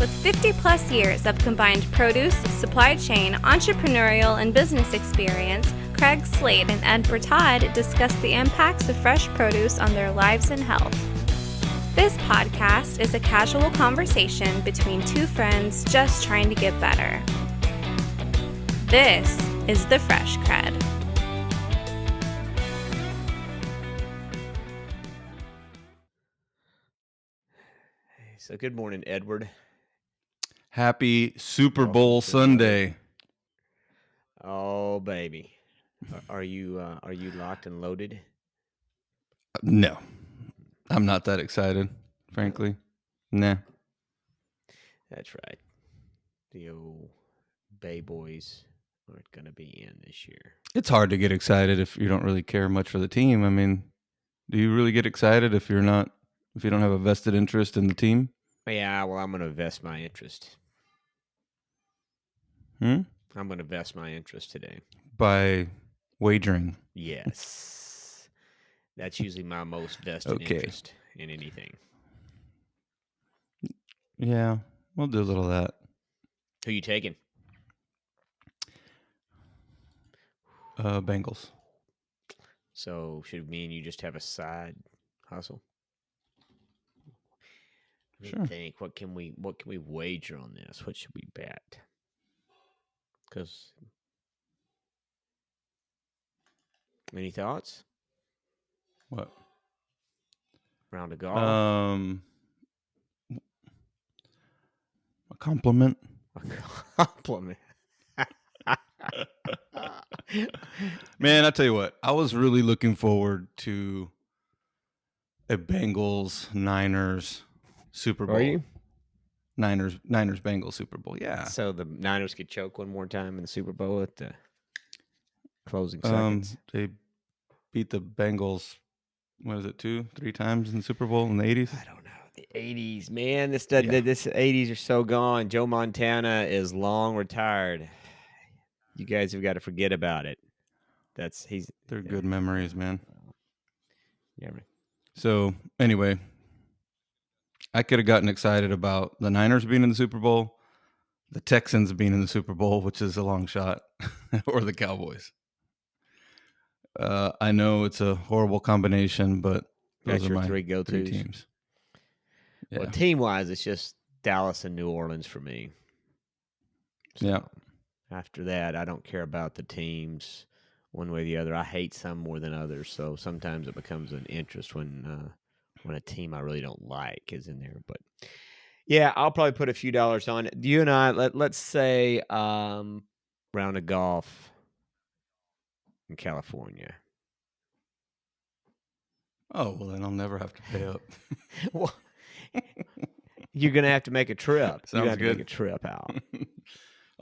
With 50 plus years of combined produce, supply chain, entrepreneurial, and business experience, Craig Slade and Ed Bertad discuss the impacts of fresh produce on their lives and health. This podcast is a casual conversation between two friends just trying to get better. This is the Fresh CrEd. So good morning, Edward. Happy Super Bowl Sunday. Oh, baby. Are you locked and loaded? No, I'm not that excited, frankly. Nah. That's right. The old Bay Boys aren't going to be in this year. It's hard to get excited if you don't really care much for the team. I mean, do you really get excited if you don't have a vested interest in the team? Yeah, well, I'm going to vest my interest. I'm going to vest my interest today. By wagering? Yes. That's usually my most vested interest in anything. Yeah, we'll do a little of that. Who you taking? Bengals. So should me and you just have a side hustle? Sure. Think what can we wager on this? What should we bet? Because any thoughts? What? Round of golf. A compliment. A compliment. Man, I tell you what, I was really looking forward to a Bengals-Niners Super Bowl. Are you? Niners-Bengals Super Bowl, yeah. So the Niners could choke one more time in the Super Bowl at the closing seconds. They beat the Bengals, what is it, 2-3 times in the Super Bowl in the 80s? I don't know. The 80s, man. This 80s are so gone. Joe Montana is long retired. You guys have got to forget about it. They're good memories, man. Yeah, right. So anyway, I could have gotten excited about the Niners being in the Super Bowl, the Texans being in the Super Bowl, which is a long shot, or the Cowboys. I know it's a horrible combination, but those are my three teams. Yeah. Well, team-wise, it's just Dallas and New Orleans for me. So yeah. After that, I don't care about the teams one way or the other. I hate some more than others, so sometimes it becomes an interest when a team I really don't like is in there. But yeah, I'll probably put a few dollars on it. You and I, let's say round of golf in California. Oh, well, then I'll never have to pay up. Well, you're going to have to make a trip. Sounds you're going to good. have to make a trip out.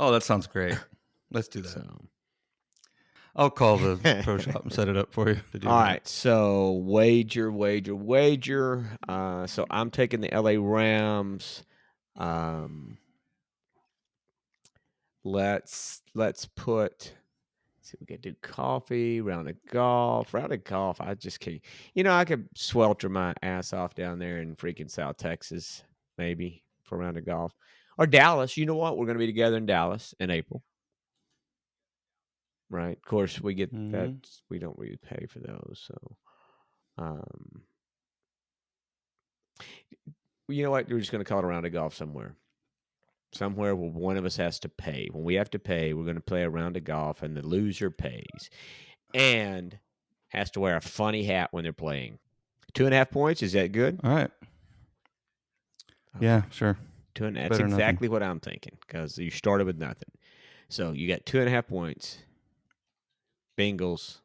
Oh, that sounds great. Let's do that. So, I'll call the pro shop and set it up for you. All right. So wager. So I'm taking the LA Rams. Let's put. See, we could do coffee, round of golf. I just can't. I could swelter my ass off down there in freaking South Texas, maybe for a round of golf, or Dallas. You know what? We're going to be together in Dallas in April. Right. Of course, we get that. We don't really pay for those. So, you know what? We're just going to call it a round of golf somewhere where one of us has to pay. When we have to pay, we're going to play a round of golf, and the loser pays and has to wear a funny hat when they're playing. 2.5 points. Is that good? All right. Yeah, sure. 2.5. That's exactly what I'm thinking, because you started with nothing. So you got 2.5 points. Bengals,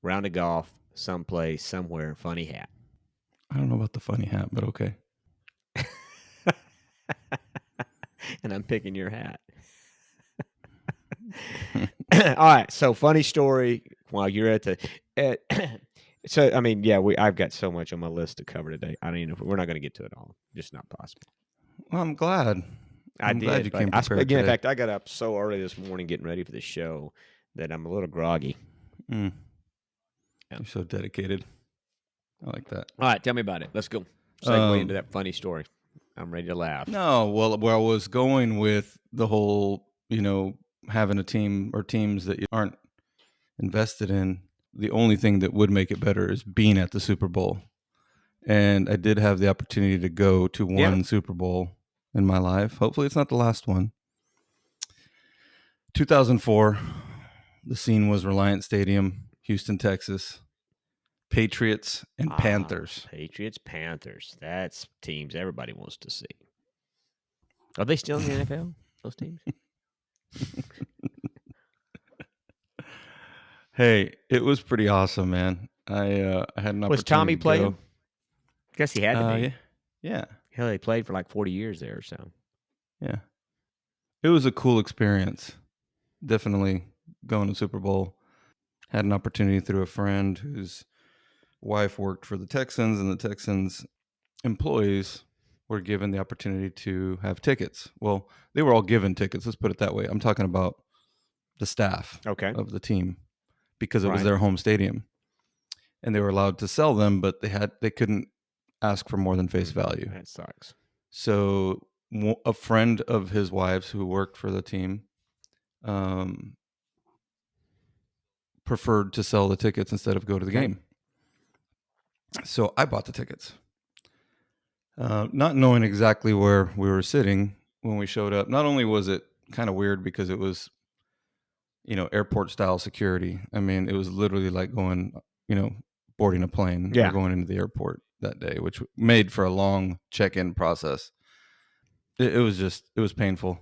round of golf, someplace, somewhere, funny hat. I don't know about the funny hat, but okay. And I'm picking your hat. All right. So funny story while you're at the. So I mean, yeah, I've got so much on my list to cover today. I don't even know if we're not going to get to it all. Just not possible. Well, I'm glad. I'm glad you came prepared again, today. in fact, I got up so early this morning getting ready for the show that I'm a little groggy. Yeah. You're so dedicated. I like that. All right, tell me about it. Let's go. Segue into that funny story. I'm ready to laugh. No, well, where I was going with the whole, having a team or teams that you aren't invested in, the only thing that would make it better is being at the Super Bowl. And I did have the opportunity to go to one Super Bowl in my life. Hopefully it's not the last one. 2004, the scene was Reliant Stadium, Houston, Texas. Patriots and Panthers. Patriots, Panthers. That's teams everybody wants to see. Are they still in the NFL, those teams? Hey, it was pretty awesome, man. I had an opportunity. Was Tommy to playing? go. Guess he had to be. Yeah. Hell, he played for like 40 years there or so. Yeah. It was a cool experience. Definitely going to Super Bowl. Had an opportunity through a friend whose wife worked for the Texans, and the Texans employees were given the opportunity to have tickets. Well, they were all given tickets. Let's put it that way. I'm talking about the staff of the team because it was their home stadium, and they were allowed to sell them, but they couldn't ask for more than face value. That sucks. So a friend of his wife's who worked for the team preferred to sell the tickets instead of go to the game. So I bought the tickets. Not knowing exactly where we were sitting when we showed up. Not only was it kind of weird because it was, airport style security. I mean, it was literally like going, boarding a plane or going into the airport that day, which made for a long check-in process. It was painful.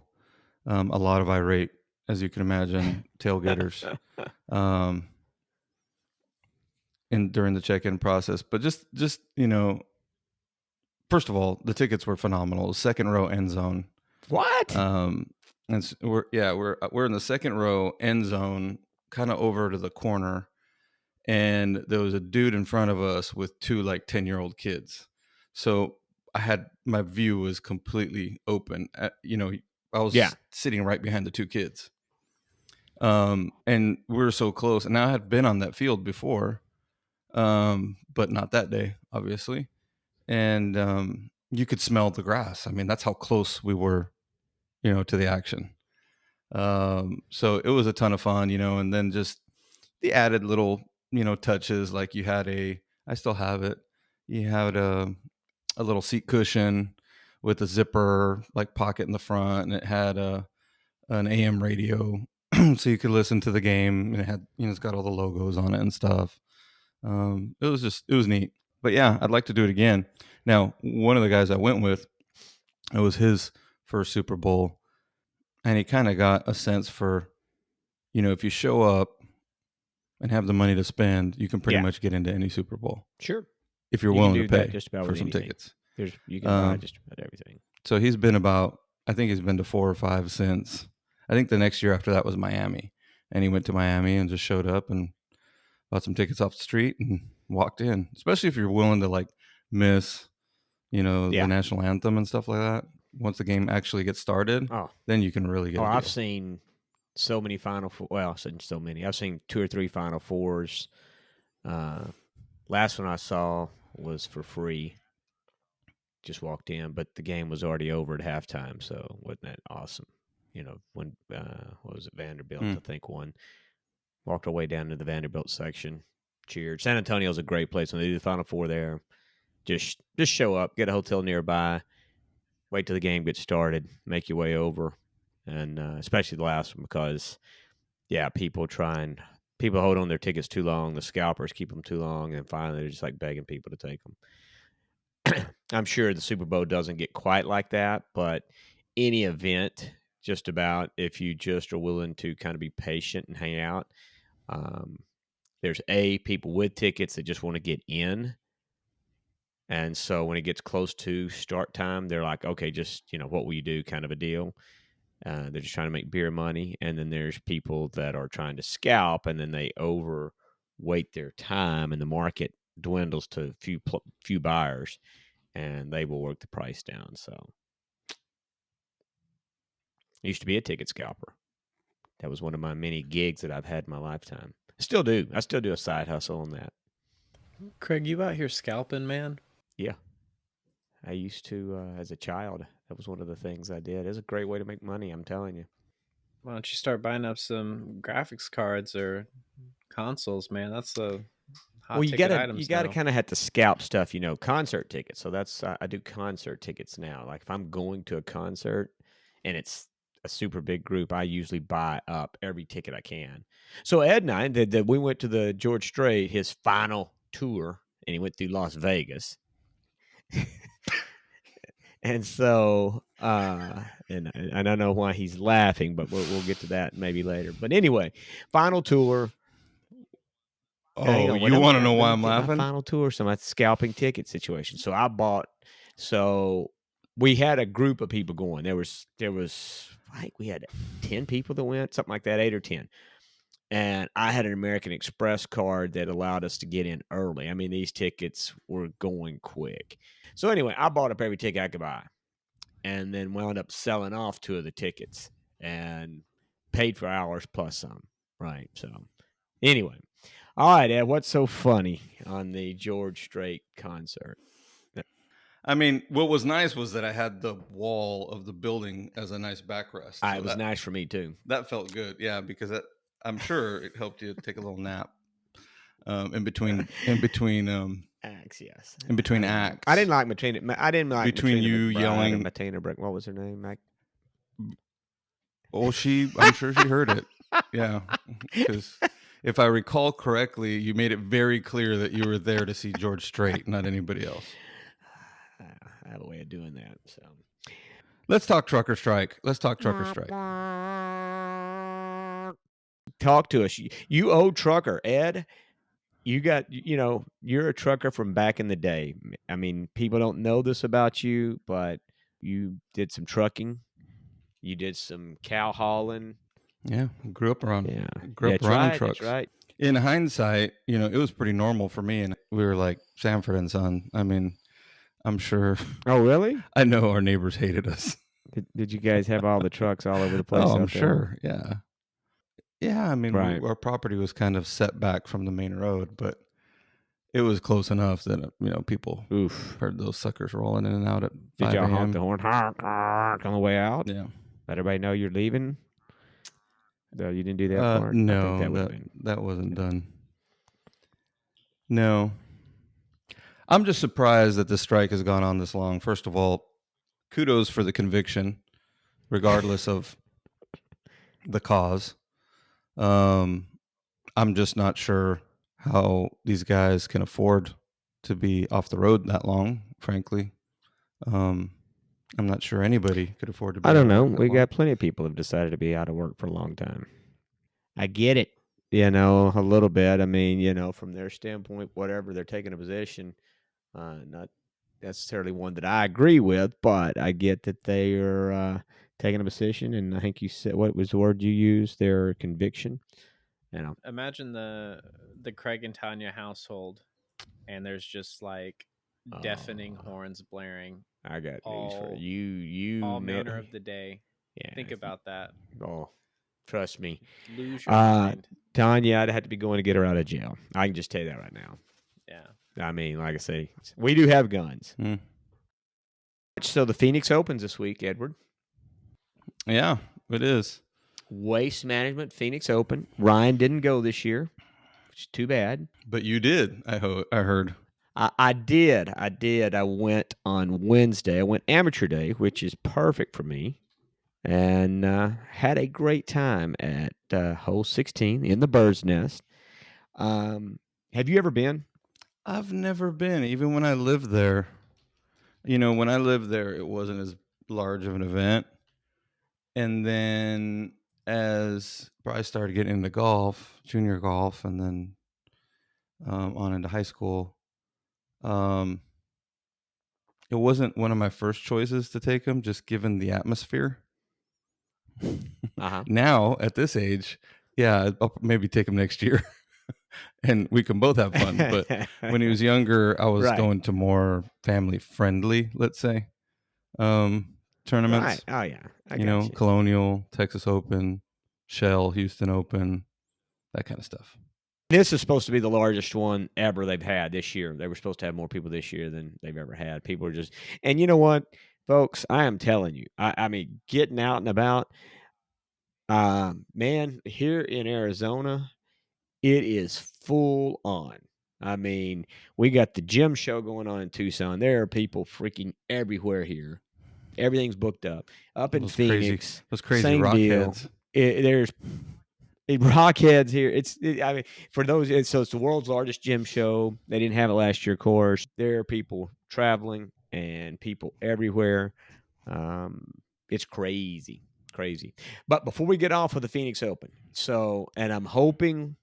A lot of irate, as you can imagine, tailgaters during the check-in process. But just first of all, the tickets were phenomenal. Second row end zone. What? And we're in the second row end zone, kind of over to the corner, and there was a dude in front of us with two like 10-year-old kids. So my view was completely open. I was sitting right behind the two kids. And we were so close. And I had been on that field before, but not that day, obviously. And you could smell the grass. I mean, that's how close we were, to the action. So it was a ton of fun, and then just the added little, touches, like I still have it. You had a little seat cushion with a zipper like pocket in the front, and it had an AM radio so you could listen to the game, and it had, it's got all the logos on it and stuff. It was neat. But yeah, I'd like to do it again. Now, one of the guys I went with, it was his first Super Bowl, and he kind of got a sense for, if you show up and have the money to spend, you can pretty much get into any Super Bowl. Sure. If you're willing to pay for some tickets. You can buy just about everything. So he's been I think he's been to 4 or 5 since. I think the next year after that was Miami. And he went to Miami and just showed up and bought some tickets off the street and walked in. Especially if you're willing to like miss, the national anthem and stuff like that. Once the game actually gets started, then you can really get a deal. I've seen so many Final Four. Well, I've seen so many. I've seen 2 or 3 Final Fours. Last one I saw was for free. Just walked in, but the game was already over at halftime, so wasn't that awesome? When what was it, Vanderbilt, I think, won. Walked our way down to the Vanderbilt section, cheered. San Antonio's a great place when they do the Final Four there. Just show up, get a hotel nearby, wait till the game gets started, make your way over, and especially the last one because, people hold on their tickets too long. The scalpers keep them too long, and finally they're just like begging people to take them. I'm sure the Super Bowl doesn't get quite like that, but any event, just about, if you just are willing to kind of be patient and hang out, there's people with tickets that just want to get in. And so when it gets close to start time, they're like, okay, just, what will you do kind of a deal. They're just trying to make beer money. And then there's people that are trying to scalp, and then they overweight their time, and the market dwindles to few buyers, and they will work the price down. So I used to be a ticket scalper. That was one of my many gigs that I've had in my lifetime. I still do a side hustle on that. Craig, you out here scalping, man? Yeah. I used to as a child. That was one of the things I did. It's a great way to make money. I'm telling you. Why don't you start buying up some graphics cards or consoles, man? That's the Well, hot ticket items you gotta now. kind of have to scalp stuff, concert tickets. So that's I do concert tickets now. Like if I'm going to a concert and it's a super big group, I usually buy up every ticket I can. So Ed and I, we went to the George Strait, his final tour, and he went through Las Vegas. And so, and I don't know why he's laughing, but we'll get to that maybe later. But anyway, final tour. Hang Oh, on, wait, you want to let know why me I'm get my laughing? final tour. So my scalping ticket situation. So I bought. So we had a group of people going. There was I think we had 10 people that went, something like that, 8 or 10. And I had an American Express card that allowed us to get in early. I mean, these tickets were going quick. So anyway, I bought up every ticket I could buy, and then wound up selling off 2 of the tickets and paid for hours plus some. Right. So anyway, all right, Ed, what's so funny on the George Strait concert? I mean, what was nice was that I had the wall of the building as a nice backrest. So It was nice for me too. that felt good. Yeah, because I'm sure it helped you take a little nap in between Yes. in between I didn't acts. I didn't like Matrina. I didn't like Between Matrina you McBride yelling. or Matina Brick. What was her name? Well, I'm sure she heard it. Yeah, because if I recall correctly, you made it very clear that you were there to see George Strait, not anybody else. I have a way of doing that. So Let's talk trucker strike. talk to us. You old trucker, Ed. You're a trucker from back in the day. I mean, people don't know this about you, but you did some trucking. You did some cow hauling. Yeah, grew up around That's running right. trucks. That's right. In hindsight, it was pretty normal for me, and we were like Sanford and Son. I mean, I'm sure. Oh, really? I know our neighbors hated us. Did you guys have all the trucks all over the place? Oh, I'm out there? sure. Yeah. Yeah, I mean, Right. our property was kind of set back from the main road, but it was close enough that people Oof. heard those suckers rolling in and out at 5 Did y'all honk a.m. the horn on the way out? Yeah. Let everybody know you're leaving? No, you didn't do that part? I think No, that would have been. that wasn't done. No. I'm just surprised that the strike has gone on this long. First of all, kudos for the conviction, regardless of the cause. I'm just not sure how these guys can afford to be off the road that long, frankly. I'm not sure anybody could afford to be I out don't of know. work that We long. got plenty of people have decided to be out of work for a long time. I get it, a little bit. I mean, from their standpoint, whatever, they're taking a position, not necessarily one that I agree with, but I get that they are taking a position. And I think you said, what was the word you used? Their conviction. Imagine the Craig and Tanya household, and there's just like deafening horns blaring I got news for you. all manner of the day. Yeah. Think about that. Oh, trust me. Lose your mind. Tanya, I'd have to be going to get her out of jail. I can just tell you that right now. Yeah. I mean, like I say, we do have guns. Mm. So the Phoenix opens this week, Edward. Yeah, it is. Waste Management Phoenix Open. Ryan didn't go this year, which is too bad. But you did, I heard. I did. I went on Wednesday. I went amateur day, which is perfect for me, and had a great time at hole 16 in the bird's nest. Have you ever been? I've never been, even when I lived there. When I lived there, it wasn't as large of an event. And then as I started getting into golf, junior golf, and then on into high school, it wasn't one of my first choices to take them, just given the atmosphere. Now, at this age, yeah, I'll maybe take him next year. And we can both have fun. But when he was younger, I was going to more family friendly, let's say, tournaments. Right. Oh yeah. I got you. Colonial, Texas Open, Shell, Houston Open, that kind of stuff. This is supposed to be the largest one ever they've had this year. They were supposed to have more people this year than they've ever had. People are just, and you know what, folks, I am telling you, I mean, getting out and about, man, here in Arizona, it is full on. I mean, we got the gym show going on in Tucson. There are people freaking everywhere here. Everything's booked up. Up in Those Phoenix, crazy same rock deal. heads. There's rockheads here. I mean, for those, so it's the world's largest gym show. They didn't have it last year, of course. There are people traveling and people everywhere. Um, it's crazy, crazy. But before we get off of the Phoenix Open, and I'm hoping,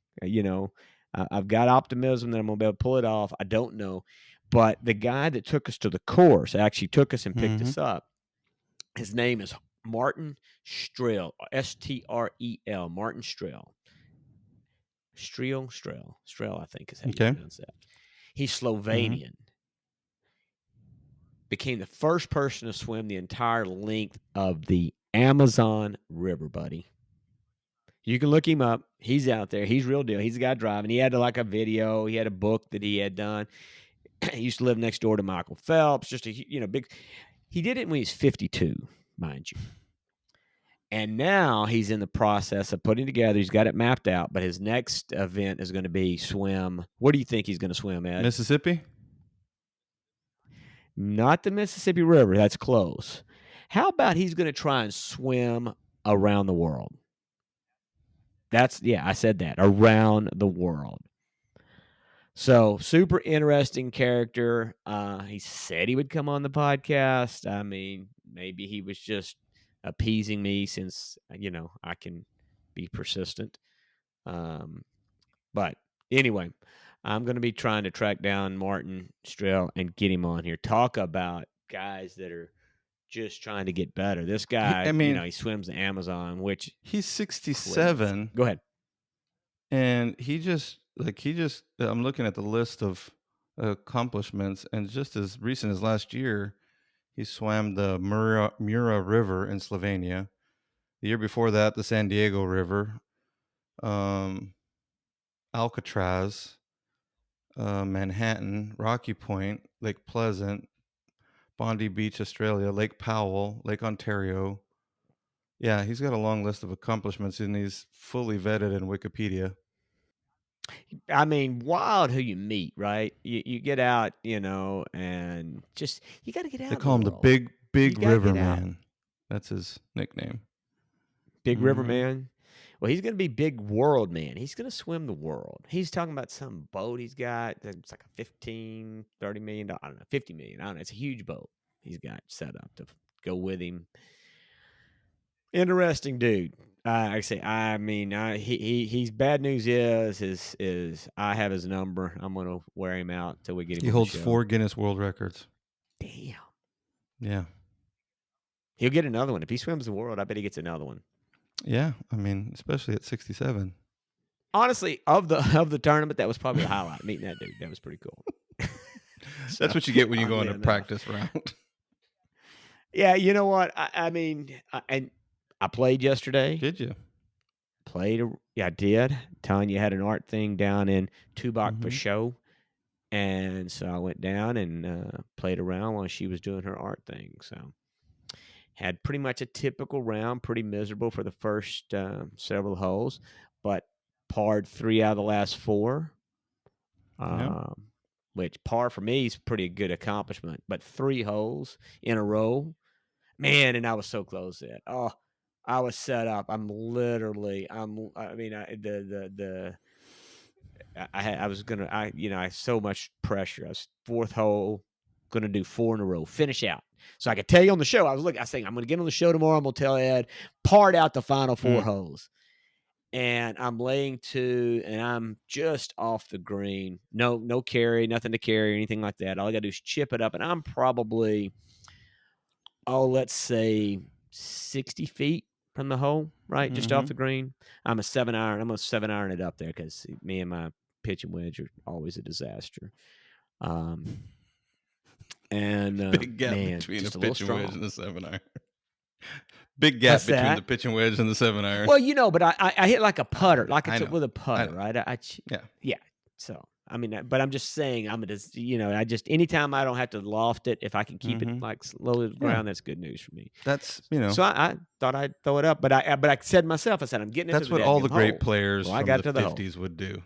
I've got optimism that I'm gonna be able to pull it off. I don't know, but the guy that took us to the course actually took us and picked us up. His name is Martin Strel, Strel, Martin Strel. Strel, I think is how you pronounce that. He's Slovenian. Became the first person to swim the entire length of the Amazon River, buddy. You can look him up. He's out there. He's real deal. He's the guy driving. He had like a video. He had a book that he had done. He used to live next door to Michael Phelps. Just a big. He did it when he's 52, mind you. And now he's in the process of putting together. He's got it mapped out. But his next event is going to be swim. What do you think he's going to swim, Ed? Mississippi? Not the Mississippi River. That's close. How about he's going to try and swim around the world? I said that. Around the world. So, super interesting character. He said he would come on the podcast. I mean, maybe he was just appeasing me since, I can be persistent. But anyway, I'm going to be trying to track down Martin Strel and get him on here. Talk about guys that are just trying to get better. This guy, he swims the Amazon, which he's 67. Crazy. Go ahead. And he just I'm looking at the list of accomplishments, and just as recent as last year, he swam the Mura River in Slovenia. The year before that, the San Diego River, Alcatraz, Manhattan, Rocky Point, Lake Pleasant, Bondi Beach, Australia, Lake Powell, Lake Ontario. Yeah, he's got a long list of accomplishments, and he's fully vetted in Wikipedia. I mean, wild who you meet, right? You get out, and just you got to get out. They call him the Big River Man. That's his nickname. Big River Man. Well, he's going to be Big World Man. He's going to swim the world. He's talking about some boat he's got. It's like a $15, $30 million. I don't know, $50 million. I don't know. It's a huge boat he's got set up to go with him. Interesting dude. He's bad news is I have his number. I'm going to wear him out till we get him. He holds 4 Guinness World Records. Damn. Yeah. He'll get another one. If he swims the world, I bet he gets another one. Yeah, I mean, especially at 67. Honestly, of the tournament, that was probably a highlight. Meeting that dude, that was pretty cool. That's what you get when you go on a practice round. Yeah, you know what? And I played yesterday. Did you? Yeah, I did. Tanya had an art thing down in Tubac for show. And so I went down and played around while she was doing her art thing. So had pretty much a typical round, pretty miserable for the first several holes, but parred 3 out of the last 4. Which par for me is pretty good accomplishment. But 3 holes in a row, man, and I was so close at. Oh, I was set up. I had so much pressure. I was 4th hole, going to do 4 in a row, finish out. So I could tell you on the show, I was saying, I'm going to get on the show tomorrow. I'm going to tell Ed, parred out the final 4 holes. And I'm laying 2, and I'm just off the green. No carry, nothing to carry or anything like that. All I got to do is chip it up, and I'm probably, let's say 60 feet from the hole, right? Just off the green. I'm a 7-iron. I'm going to 7-iron it up there because me and my pitching wedge are always a disaster. Big gap between a pitching wedge and a 7-iron. Big gap What's between that? the pitching wedge and the 7-iron. Well, but I hit like a putter, like I it's know. with a putter, know. right? Yeah. So I mean, but I'm just saying, I just anytime I don't have to loft it, if I can keep it like low to the ground, that's good news for me. That's So I thought I'd throw it up, but I said to myself, I said I'm getting that's into the what all the dadgum great hole. players Well, I from got the to the hole. 50s would do.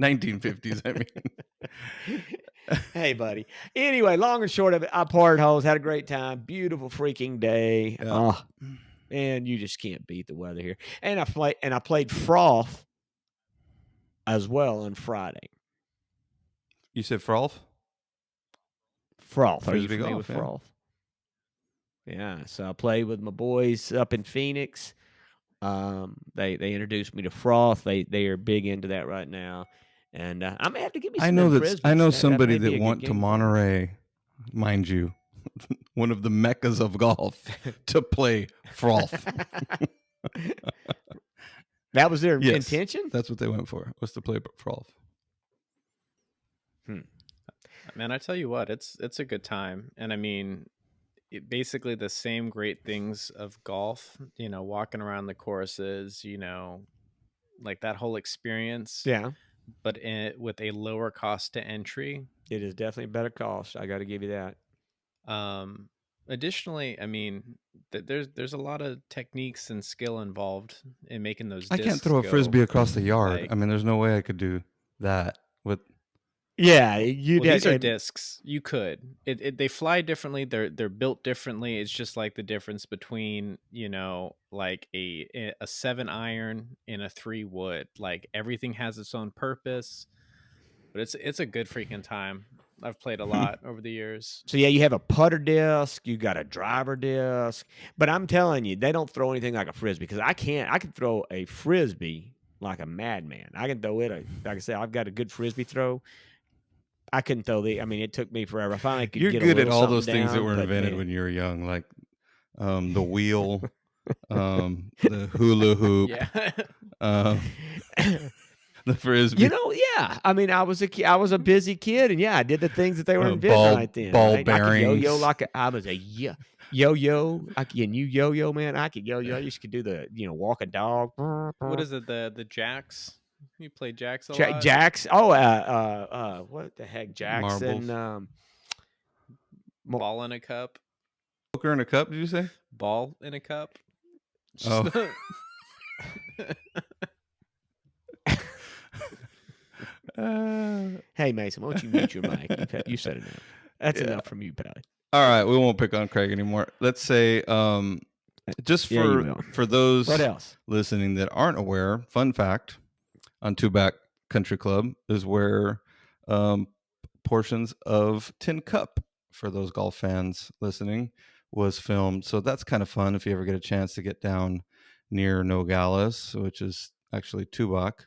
1950s, I mean. Hey, buddy. Anyway, long and short of it, I parred holes, had a great time, beautiful freaking day. Yeah. Oh, man, you just can't beat the weather here. And I played froth as well on Friday. You said froth? Froth. Are you Frisbee familiar golf, with yeah. froth? Yeah. So I played with my boys up in Phoenix. They introduced me to froth. They are big into that right now, and I may have to give me some. I know somebody that that went to Monterey, mind you, one of the meccas of golf, to play froth. That was their Yes, intention. That's what they went for, was to play froth. Man, I tell you what, it's a good time, and I mean, basically the same great things of golf. Walking around the courses, like that whole experience. Yeah, but with a lower cost to entry. It is definitely a better cost. I got to give you that. Additionally, I mean, there's a lot of techniques and skill involved in making those. I can't throw a frisbee across the yard. Like, I mean, there's no way I could do that with. Yeah, these are discs. You could. They fly differently. They're built differently. It's just like the difference between like a 7-iron and a 3 wood. Like everything has its own purpose, but it's a good freaking time. I've played a lot over the years. So yeah, you have a putter disc, you got a driver disc, but I'm telling you, they don't throw anything like a frisbee because I can't. I can throw a frisbee like a madman. I can throw it. Like I said, I've got a good frisbee throw. I couldn't throw I mean, it took me forever. I finally could. You're get good a at all those down, things that were invented when you were young, like the wheel, the hula hoop, the frisbee. Yeah. I mean, I was a busy kid, and yeah, I did the things that they were inventing right then. Ball right? bearings. I could yo-yo like I was a yo-yo. Can you yo-yo, man? I could yo-yo. I used to do the walk a dog. What is it? The jacks. You play jacks a lot. Jacks. Oh, what the heck, Jackson? Marbles. Ball in a cup. Poker in a cup? Did you say? Ball in a cup. Oh. Hey Mason, why don't you mute your mic? You said enough. That's enough from you, Pally. All right, we won't pick on Craig anymore. Let's say, just for those what else listening that aren't aware, fun fact on Two Back Country Club is where portions of Tin Cup, for those golf fans listening, was filmed. So that's kind of fun if you ever get a chance to get down near Nogales, which is actually Tubac,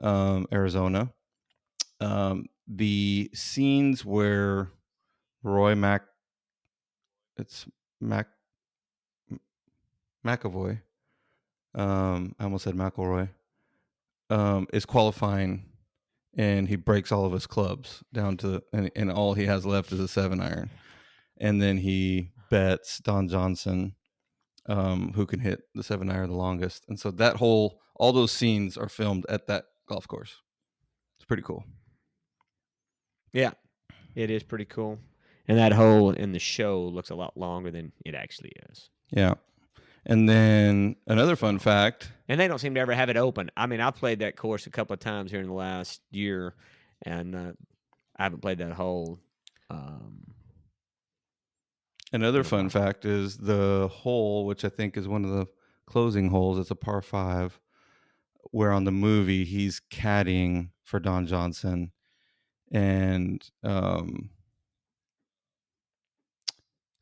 Arizona. The scenes where McAvoy, I almost said McElroy, is qualifying, and he breaks all of his clubs down to, and all he has left is a 7-iron. And then he bets Don Johnson, who can hit the 7-iron the longest. And so all those scenes are filmed at that golf course. It's pretty cool. Yeah, it is pretty cool. And that hole in the show looks a lot longer than it actually is. Yeah. And then another fun fact. And they don't seem to ever have it open. I mean, I've played that course a couple of times here in the last year, and I haven't played that hole. Another fun fact is the hole, which I think is one of the closing holes. It's a par 5, where on the movie he's caddying for Don Johnson, and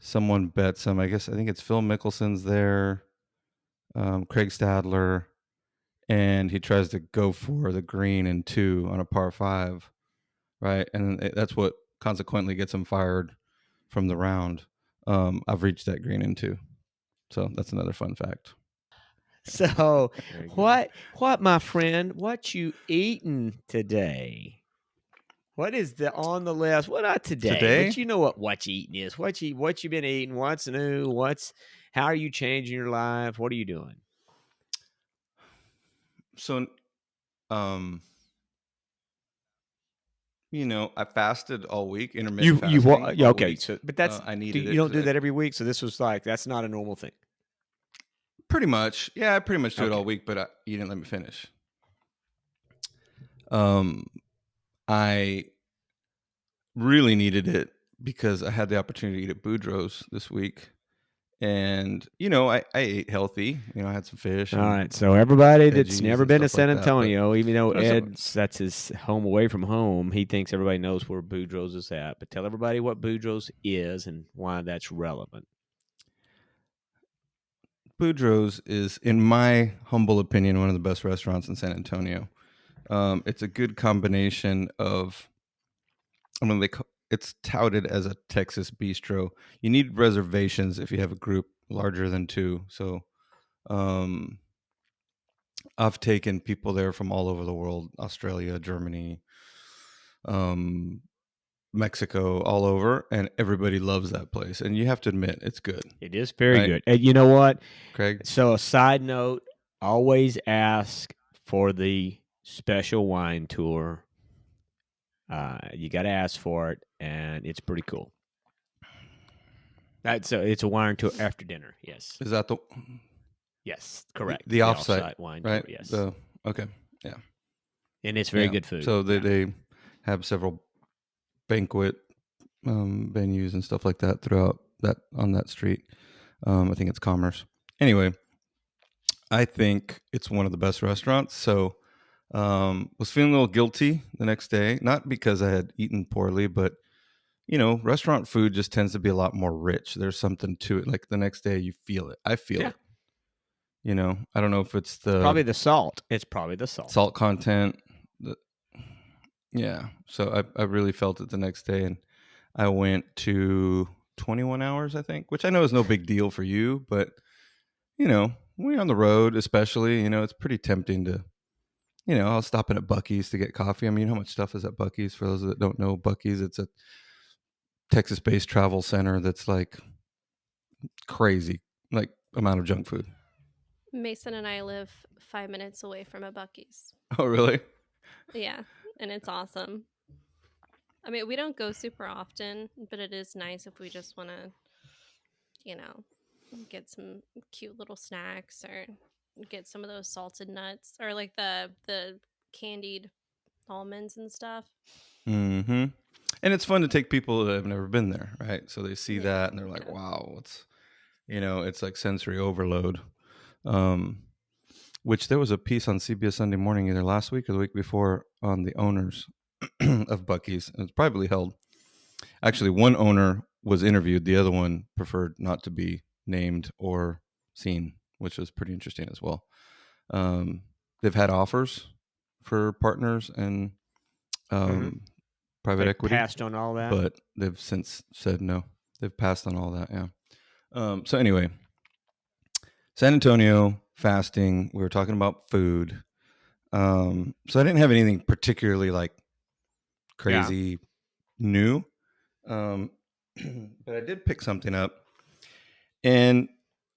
someone bets him. I think it's Phil Mickelson's there, Craig Stadler, and he tries to go for the green in 2 on a par 5, right? And that's what consequently gets him fired from the round. I've reached that green in 2, so that's another fun fact. So, what, my friend? What you eating today? What is on the list? What not today? Today? But you know what you eating is. What you been eating? What's new? How are you changing your life? What are you doing? So, I fasted all week, intermittent fasting. All Okay. week. So, but that's I needed you it don't do 'cause that every week. So this was like that's not a normal thing. pretty much. Yeah, I pretty much do it all Okay. week, but you didn't let me finish. I really needed it because I had the opportunity to eat at Boudreaux's this week. And, I ate healthy. I had some fish All and right. So everybody that's veggies never and been to stuff like San that. But Antonio, even though some- that's his home away from home, he thinks everybody knows where Boudreaux's is at. But tell everybody what Boudreaux's is and why that's relevant. Boudreaux's is, in my humble opinion, one of the best restaurants in San Antonio. It's a good combination of, it's touted as a Texas bistro. You need reservations if you have a group larger than 2. So, I've taken people there from all over the world, Australia, Germany, Mexico, all over, and everybody loves that place. And you have to admit, it's good. It is very Right. good. And you know what? Craig? So a side note, always ask for the special wine tour. You got to ask for it, and it's pretty cool. It's a wine tour after dinner. Yes. Is that Yes, correct. the offsite wine right? tour. Yes. Okay. Yeah. And it's very Yeah. good food. So Yeah. they have several banquet venues and stuff like that throughout on that street. I think it's Commerce. Anyway, I think it's one of the best restaurants. So was feeling a little guilty the next day, not because I had eaten poorly, but restaurant food just tends to be a lot more rich. There's something to it. Like the next day you feel it. I feel Yeah. it. I don't know if it's Probably the salt. It's probably the salt. salt content. Yeah. So I really felt it the next day, and I went to 21 hours, I think, which I know is no big deal for you, but when you're on the road, especially, it's pretty tempting to, I was stopping at Buc-ee's to get coffee. I mean, how much stuff is at Buc-ee's? For those that don't know, Buc-ee's, it's a Texas-based travel center that's like crazy, like amount of junk food. Mason and I live 5 minutes away from a Buc-ee's. Oh, really? Yeah, and it's awesome. I mean, we don't go super often, but it is nice if we just want to, get some cute little snacks or get some of those salted nuts or like the candied almonds and stuff. Mm-hmm. And it's fun to take people that have never been there, right? So they see Yeah, that and they're like, yeah. wow, it's like sensory overload. Which there was a piece on CBS Sunday Morning either last week or the week before on the owners of Buc-ee's. It's privately held. Actually, one owner was interviewed. The other one preferred not to be named or seen, which was pretty interesting as well. They've had offers for partners and private equity. Passed on all that. But they've since said no. They've passed on all that, yeah. So anyway, San Antonio, fasting. We were talking about food. So I didn't have anything particularly like crazy new. But I did pick something up. And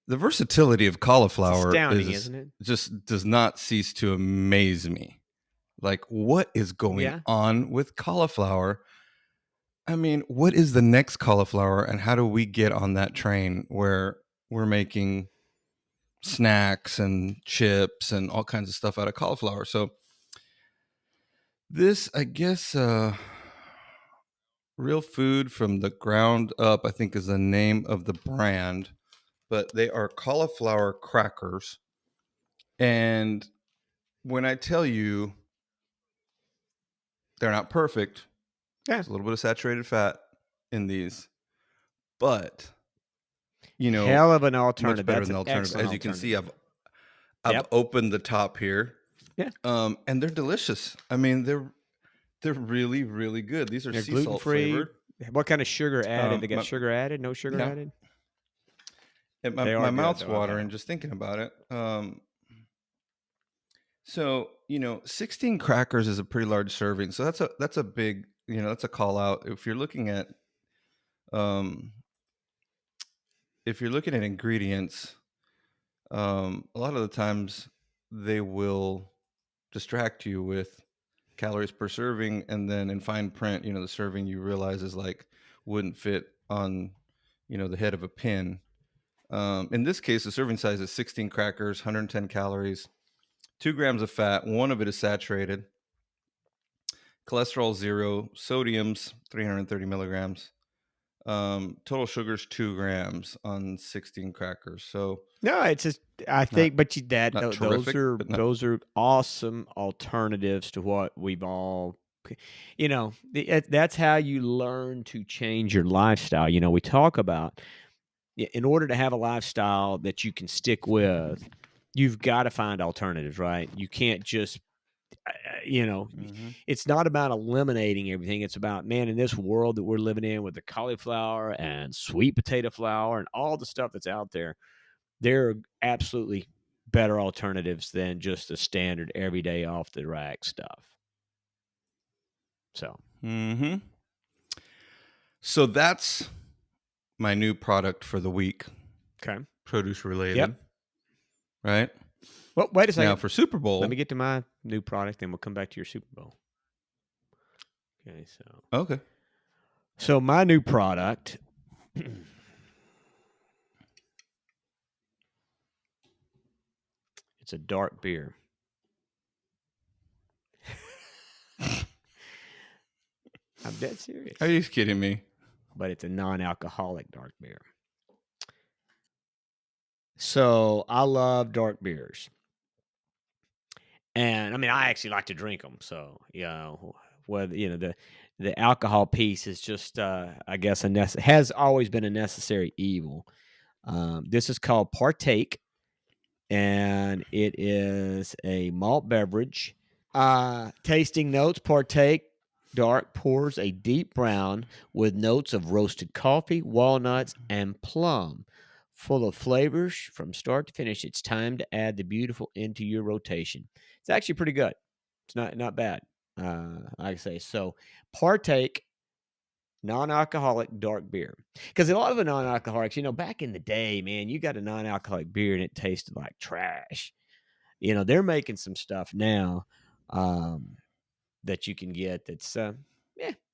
the versatility of cauliflower It's astounding, isn't it? just does not cease to amaze me. Like, what is going on with cauliflower? I mean, what is the next cauliflower, and how do we get on that train where we're making snacks and chips and all kinds of stuff out of cauliflower? So this, I guess, Real Food from the Ground Up, I think is the name of the brand, but they are cauliflower crackers. And when I tell you they're not perfect, there's a little bit of saturated fat in these, but hell of an alternative. Much better That's than the an alternative. As you can see, I've opened the top here. Yeah. And they're delicious. I mean, they're really, really good. These are sea salt flavored. What kind of sugar added? They got sugar added? No sugar added? My mouth's watering just thinking about it. So 16 crackers is a pretty large serving. So that's a big that's a call out. Um, if you're looking at ingredients, a lot of the times they will distract you with calories per serving, and then in fine print, the serving you realize is like wouldn't fit on, the head of a pin. In this case, the serving size is 16 crackers, 110 calories, 2 grams of fat. One of it is saturated. Cholesterol 0, sodium's 330 milligrams. Total sugar's 2 grams on 16 crackers. So No, it's just I not think, but not those terrific, are but not. those are awesome alternatives to what we've all, that's how you learn to change your lifestyle. We talk about in order to have a lifestyle that you can stick with, you've got to find alternatives, right? You can't just you know, Mhm. it's not about eliminating everything. It's about, man, in this world that we're living in with the cauliflower and sweet potato flour and all the stuff that's out there, there are absolutely better alternatives than just the standard everyday off the rack stuff. So, Mhm. So that's my new product for the week, okay. produce related, Yep. right? Well, wait a Now second. for Super Bowl. Let me get to my new product, then we'll come back to your Super Bowl. Okay, Okay. so my new product it's a dark beer. I'm dead serious. Are you kidding me? But it's a non-alcoholic dark beer. So I love dark beers. And I mean, I actually like to drink them. So, whether, the alcohol piece is just, I guess, has always been a necessary evil. This is called Partake, and it is a malt beverage. Tasting notes: Partake dark pours a deep brown with notes of roasted coffee, walnuts, and plum. Full of flavors from start to finish. It's time to add the beautiful into your rotation. It's actually pretty good. It's not bad. I say so. Partake non-alcoholic dark beer, because a lot of the non-alcoholics, back in the day, man, you got a non-alcoholic beer and it tasted like trash. They're making some stuff now that you can get that's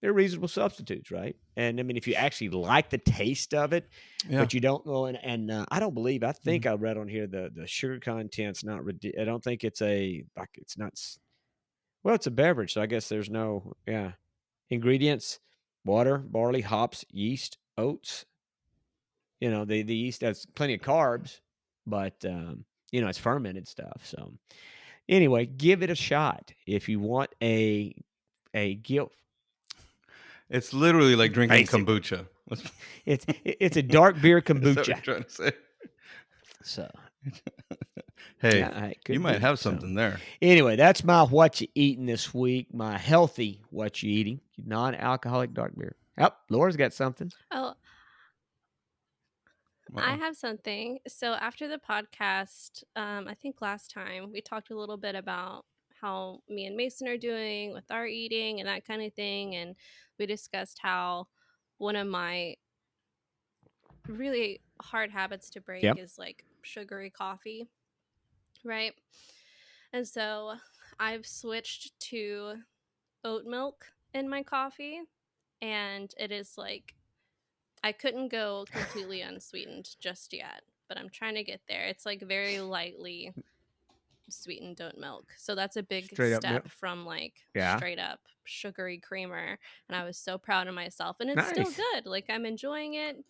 they're reasonable substitutes, right? And I mean, if you actually like the taste of it, Yeah. but you don't know, and I don't believe, I think Mhm. I read on here the sugar content's not I don't think it's it's not well, it's a beverage, so I guess there's no ingredients: water, barley, hops, yeast, oats. The yeast has plenty of carbs, but it's fermented stuff. So anyway, give it a shot if you want a guilt. It's literally like drinking Basically, kombucha. it's a dark beer Is that what kombucha. you're trying to say? So Hey, it could you might be. have So something there. anyway, that's my what you eating this week. My healthy what you eating, non-alcoholic dark beer. Yep, Laura's got something. Oh, I have something. So after the podcast, I think last time we talked a little bit about how me and Mason are doing with our eating and that kind of thing. And we discussed how one of my really hard habits to break Yep. is like sugary coffee, right? And so I've switched to oat milk in my coffee, and it is like I couldn't go completely unsweetened just yet, but I'm trying to get there. It's like very lightly sweetened oat milk. So that's a big Straight up milk. step from like Yeah. straight up sugary creamer. And I was so proud of myself. And it's still Nice. good. Like I'm enjoying it.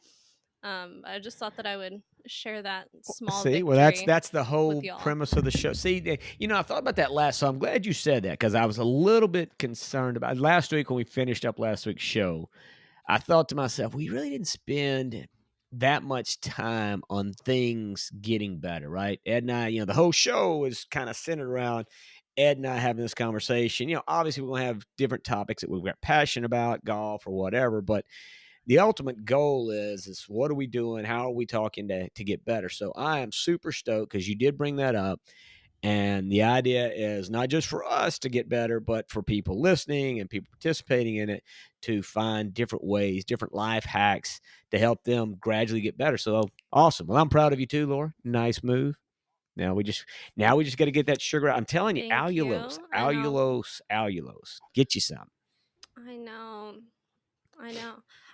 I just thought that I would share that small See, well, victory that's the with whole y'all. premise of the show. See, I thought about that last, so I'm glad you said that, because I was a little bit concerned about last week when we finished up last week's show. I thought to myself, we really didn't spend that much time on things getting better, right? Ed and I, the whole show is kind of centered around Ed and I having this conversation. Obviously we're going to have different topics that we've got passion about, golf or whatever, but the ultimate goal is what are we doing? How are we talking to get better? So I am super stoked because you did bring that up. And the idea is not just for us to get better, but for people listening and people participating in it to find different ways, different life hacks to help them gradually get better. So awesome. Well, I'm proud of you too, Laura. Nice move. Now we just got to get that sugar out. I'm telling you, Thank you. I know. allulose. Get you some. I know.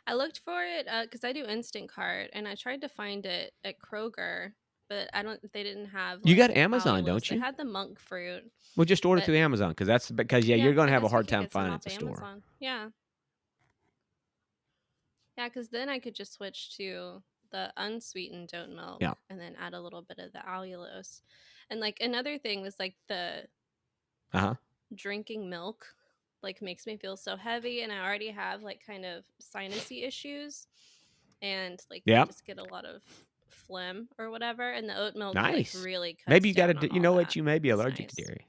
I looked for it because I do Instant Cart, and I tried to find it at Kroger, but I don't. They didn't have You got like Amazon, allulose. don't They you? had the monk fruit, Well, just order but through Amazon because you're going to I have a guess we hard can time get some finding it off at the store. Amazon. Yeah, because then I could just switch to the unsweetened oat milk Yeah. and then add a little bit of the allulose. And like another thing was like the Uh-huh. drinking milk like makes me feel so heavy, and I already have like kind of sinusy issues, and like I Yeah. just get a lot of phlegm or whatever, and the oat milk like Nice. really Maybe cuts you got down on to, you all know what? that. You may be It's allergic to nice. dairy.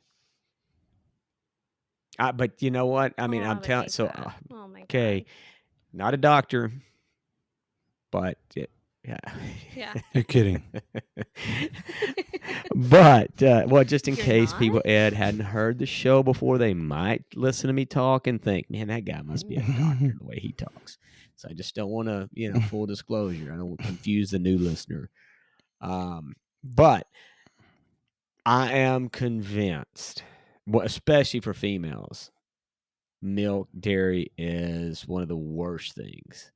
But you know what? I mean, Oh, I I'm would telling. hate So, that. Oh my okay, god. not a doctor, but yeah. Yeah. You're kidding. But well, just in You're case not? people, Ed, hadn't heard the show before, they might listen to me talk and think, man, that guy must be a doctor the way he talks. So I just don't want to, full disclosure. I don't want to confuse the new listener. But I am convinced, well, especially for females, milk, dairy is one of the worst things.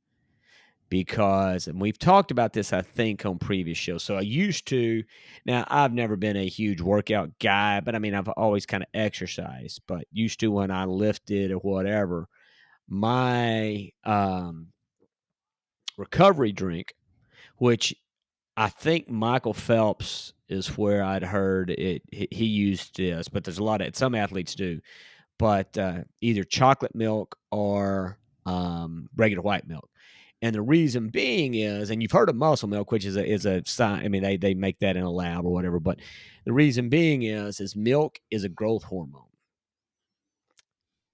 Because, and we've talked about this, I think, on previous shows. So I used to, now I've never been a huge workout guy, but I mean, I've always kind of exercised, but used to when I lifted or whatever, my recovery drink, which I think Michael Phelps is where I'd heard it. He used this, but there's a lot of, some athletes do, but either chocolate milk or regular white milk. And the reason being is, and you've heard of muscle milk, which is a sign. I mean, they make that in a lab or whatever. But the reason being is milk is a growth hormone,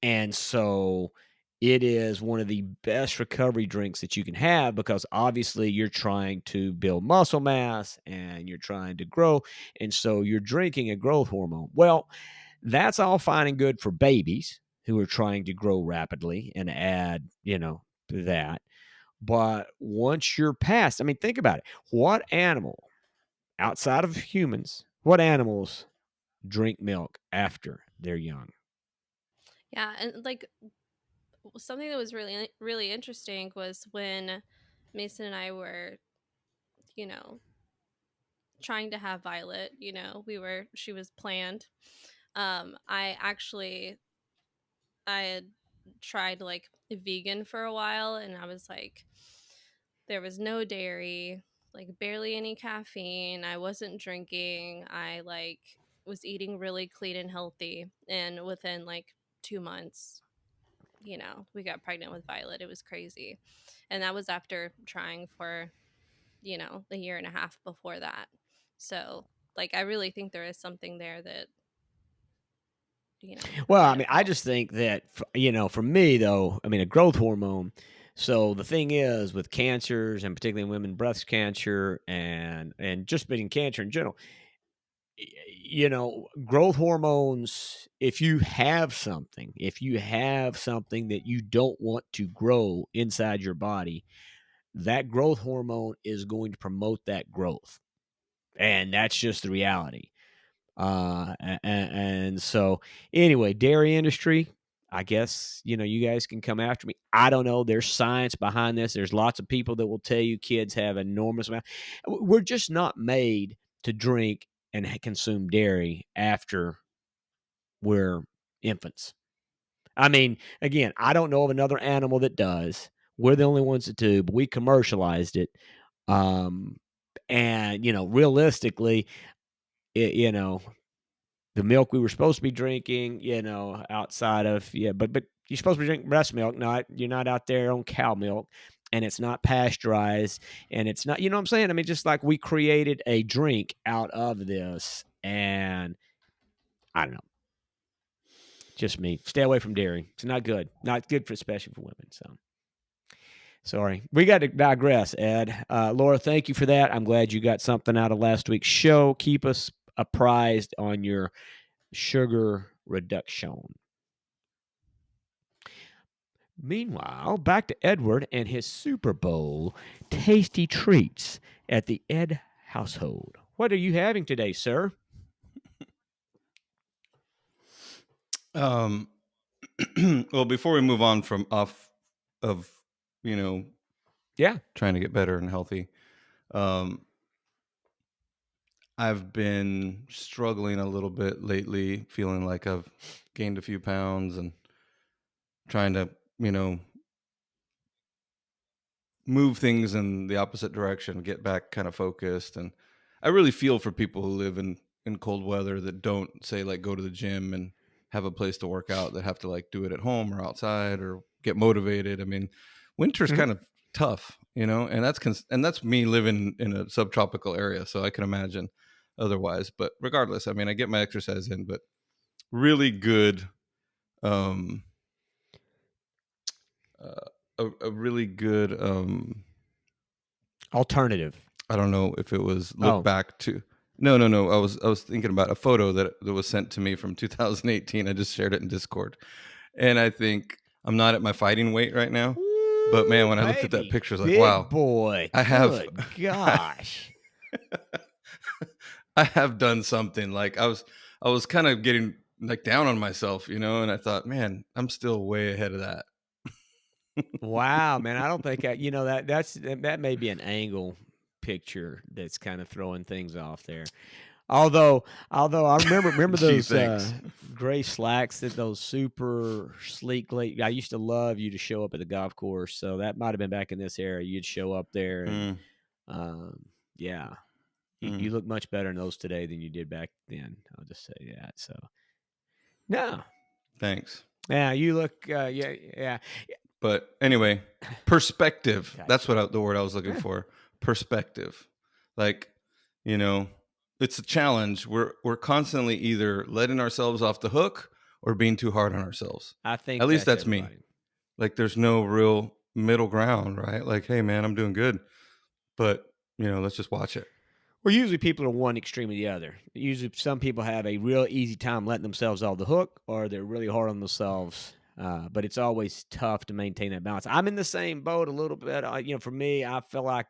and so it is one of the best recovery drinks that you can have because obviously you're trying to build muscle mass and you're trying to grow, and so you're drinking a growth hormone. Well, that's all fine and good for babies who are trying to grow rapidly and add, that. But once you're past, I mean, think about it. What animal outside of humans, what animals drink milk after they're young? Yeah, and like something that was really really interesting was when Mason and I were, you know, trying to have Violet, she was planned. I had tried like vegan for a while, and I was like, there was no dairy, like barely any caffeine. I wasn't drinking. I like was eating really clean and healthy, and within like 2 months, we got pregnant with Violet. It was crazy. And that was after trying for, a year and a half before that. So, like, I really think there is something there that, Well, I kind of mean, I just helps. think that, for me, though, I mean, a growth hormone. So the thing is with cancers and particularly in women, breast cancer and just being cancer in general, growth hormones, if you have something that you don't want to grow inside your body, that growth hormone is going to promote that growth. And that's just the reality. And so anyway, dairy industry, I guess, you guys can come after me. I don't know. There's science behind this. There's lots of people that will tell you kids have enormous amount. We're just not made to drink and consume dairy after we're infants. I mean, again, I don't know of another animal that does. We're the only ones that do, but we commercialized it. Um, and realistically, the milk we were supposed to be drinking, outside of, but you're supposed to be drinking breast milk. You're not out there on cow milk, and it's not pasteurized, and it's not, you know what I'm saying? I mean, just like we created a drink out of this, and I don't know, just me. Stay away from dairy. It's not good. Not good for, especially for women. So sorry. We got to digress, Ed. Laura, thank you for that. I'm glad you got something out of last week's show. Keep us apprised on your sugar reduction. Meanwhile, back to Edward and his Super Bowl tasty treats at the Ed household. What are you having today, sir? Well, before we move on from off of, you know, Yeah. trying to get better and healthy, I've been struggling a little bit lately, feeling like I've gained a few pounds and trying to, move things in the opposite direction, get back kind of focused. And I really feel for people who live in cold weather that don't, say, like, go to the gym and have a place to work out, that have to, like, do it at home or outside or get motivated. I mean, winter's Mhm. kind of tough, and that's me living in a subtropical area, so I can imagine otherwise. But regardless, I mean, I get my exercise in, but really good, um a really good, Alternative. I don't know if it was Oh. look back to. No. I was thinking about a photo that was sent to me from 2018. I just shared it in Discord, and I think I'm not at my fighting weight right now. But man, when I looked at that Baby, picture, I was like, big wow, boy. I have Good gosh. I have done something. Like, I was kind of getting, like, down on myself, and I thought, man, I'm still way ahead of that. Wow, man. I don't think that may be an angle picture that's kind of throwing things off there. Although I remember Gee, those thanks. gray slacks, that those super sleek late. I used to love you to show up at the golf course, so that might have been back in this era. You'd show up there and Mm, yeah, you mm. look much better in those today than you did back then. I'll just say that. So no, Thanks. yeah, you look yeah. But anyway, perspective. That's Gotcha. the word I was looking Yeah. for. Perspective. Like, you know, it's a challenge. We're constantly either letting ourselves off the hook or being too hard on ourselves. I think At least that's that's me. everybody. Like, there's no real middle ground, right? Like, hey man, I'm doing good, but let's just watch it. Well, usually people are one extreme or the other. Usually, some people have a real easy time letting themselves off the hook, or they're really hard on themselves. But it's always tough to maintain that balance. I'm in the same boat a little bit. For me, I feel like,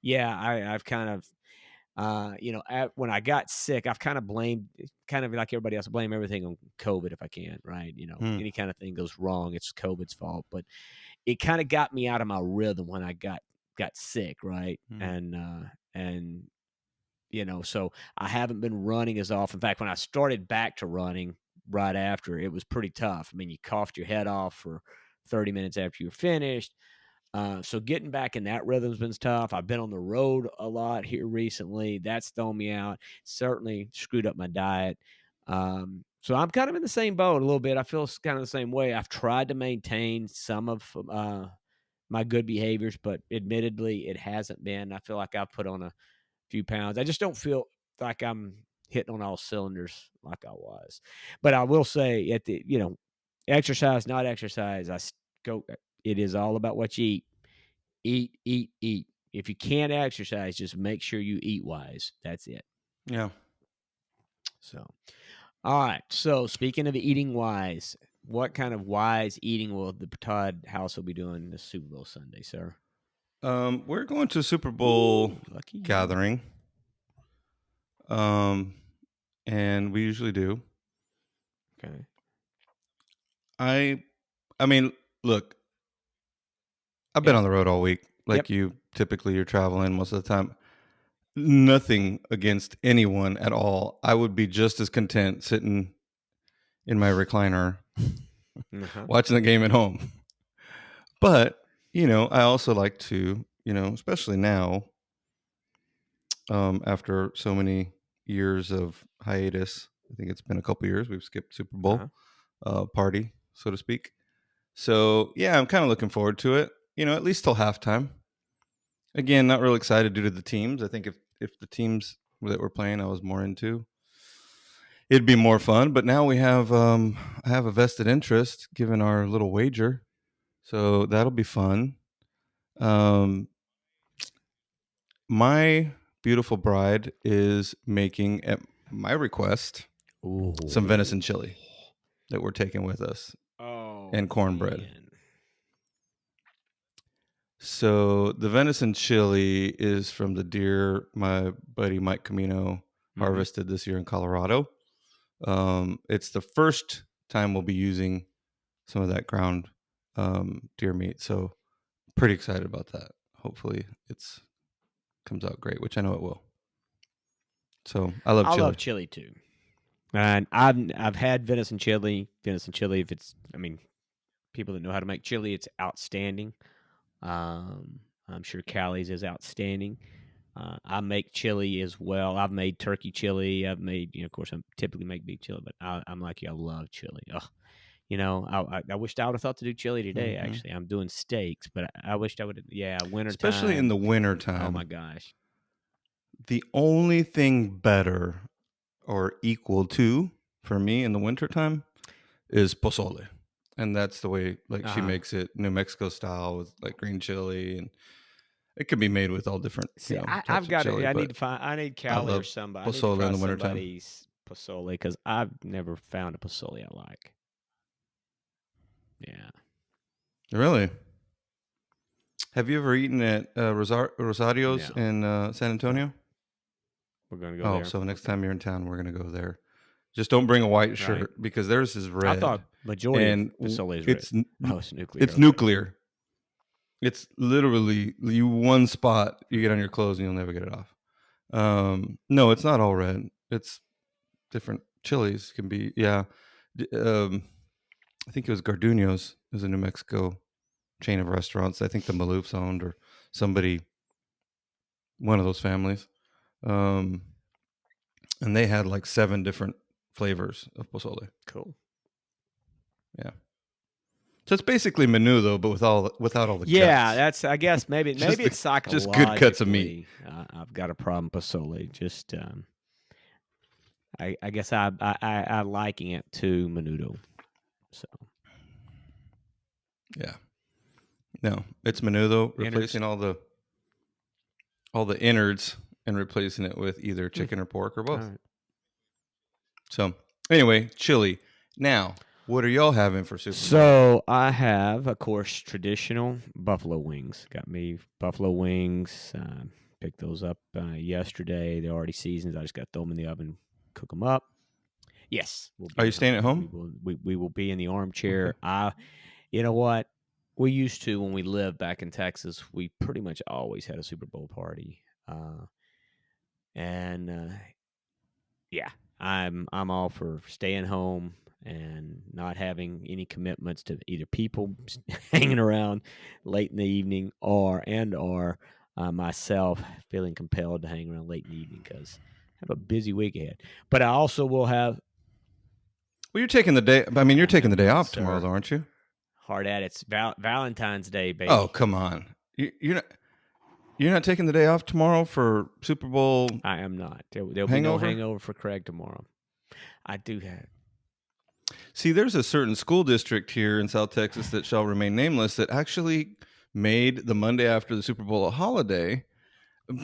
yeah, I've kind of, when I got sick, I've kind of blamed, kind of like everybody else, blame everything on COVID if I can, right? Hmm. Any kind of thing goes wrong, it's COVID's fault. But it kind of got me out of my rhythm when I got sick, right? Hmm. And so I haven't been running as often. In fact, when I started back to running right after, it was pretty tough. I mean, you coughed your head off for 30 minutes after you were finished. So getting back in that rhythm's been tough. I've been on the road a lot here recently. That's thrown me out. Certainly screwed up my diet. So I'm kind of in the same boat a little bit. I feel kind of the same way. I've tried to maintain some of my good behaviors, but admittedly, it hasn't been. I feel like I've put on a few pounds. I just don't feel like I'm hitting on all cylinders like I was. But I will say, exercise, not exercise, go. It is all about what you eat. Eat, eat, eat. If you can't exercise, just make sure you eat wise. That's it. Yeah. So, all right. So, speaking of eating wise, what kind of wise eating will the Todd house will be doing this Super Bowl Sunday, sir? We're going to a Super Bowl Ooh, lucky you. gathering. And we usually do. Okay. I mean, look, I've been Yeah. on the road all week. Like, Yep. you're traveling most of the time. Nothing against anyone at all. I would be just as content sitting in my recliner Uh-huh. watching the game at home. But, I also like to, especially now, after so many years of hiatus. I think it's been a couple years. We've skipped Super Bowl party, so to speak. So, yeah, I'm kind of looking forward to it, at least till halftime. Again, not real excited due to the teams. I think if the teams that we're playing I was more into, it'd be more fun. But now I have a vested interest given our little wager. So that'll be fun. My beautiful bride is making, my request, Ooh. some venison chili that we're taking with us, and cornbread. Man. So the venison chili is from the deer my buddy Mike Camino harvested this year in Colorado. It's the first time we'll be using some of that ground deer meat. So pretty excited about that. Hopefully it's comes out great, which I know it will. So I love chili. love chili too. And I've had venison chili. Venison chili, if it's, I mean, people that know how to make chili, it's outstanding. I'm sure Callie's is outstanding. I make chili as well. I've made turkey chili. I've made, of course, I typically make beef chili, but I'm like you. I love chili. I wished I would have thought to do chili today. Mhm. Actually, I'm doing steaks, but I wished I would. Yeah, winter Especially time. in the winter time. Oh my gosh. The only thing better or equal to for me in the wintertime is pozole. And that's the way she makes it New Mexico style with like green chili, and it can be made with all different types I've got of chili, I but need to find. I need Callie or love somebody. I need pozole to in try the wintertime. somebody's pozole because I've never found a pozole I like. Yeah. Really? Have you ever eaten at Rosario's No. in San Antonio? We're gonna go there. So next time you're in town, we're gonna go there. Just don't bring a white shirt because theirs is red. I thought majority and of pozole is red. it's It's nuclear. it's nuclear. It's literally one spot you get on your clothes and you'll never get it off. No, it's not all red. It's different chilies can be. Yeah. I think it was Garduño's. It was a New Mexico chain of restaurants. I think the Maloofs owned or somebody, one of those families. And they had like 7 different flavors of pozole. Cool. Yeah. So it's basically menudo, but without all the Yeah, guts. that's. I guess maybe it's psychologically. just good cuts of meat. I've got a problem with pozole. Just I guess I liking it to menudo. So yeah. No, it's menudo, replacing all the innards and replacing it with either chicken or pork or both. all right. So anyway, chili. Now, what are y'all having for Super Bowl? So I have, of course, traditional buffalo wings. Got me buffalo wings. Picked those up yesterday. They're already seasoned. I just got to throw them in the oven, cook them up. Yes. Are you staying at home? We will be in the armchair. Okay. You know what? We used to, when we lived back in Texas, we pretty much always had a Super Bowl party. Yeah, I'm all for staying home and not having any commitments to either people hanging around late in the evening or myself feeling compelled to hang around late in the evening because I have a busy week ahead. But I also will have. Well, you're taking the day. I mean, you're taking the day off tomorrow, though, aren't you? Hard at it. It's Valentine's Day, baby. Oh, come on. You're not taking the day off tomorrow for Super Bowl? I am not. There'll be no hangover for CrEd tomorrow. I do have. See, there's a certain school district here in South Texas that shall remain nameless that actually made the Monday after the Super Bowl a holiday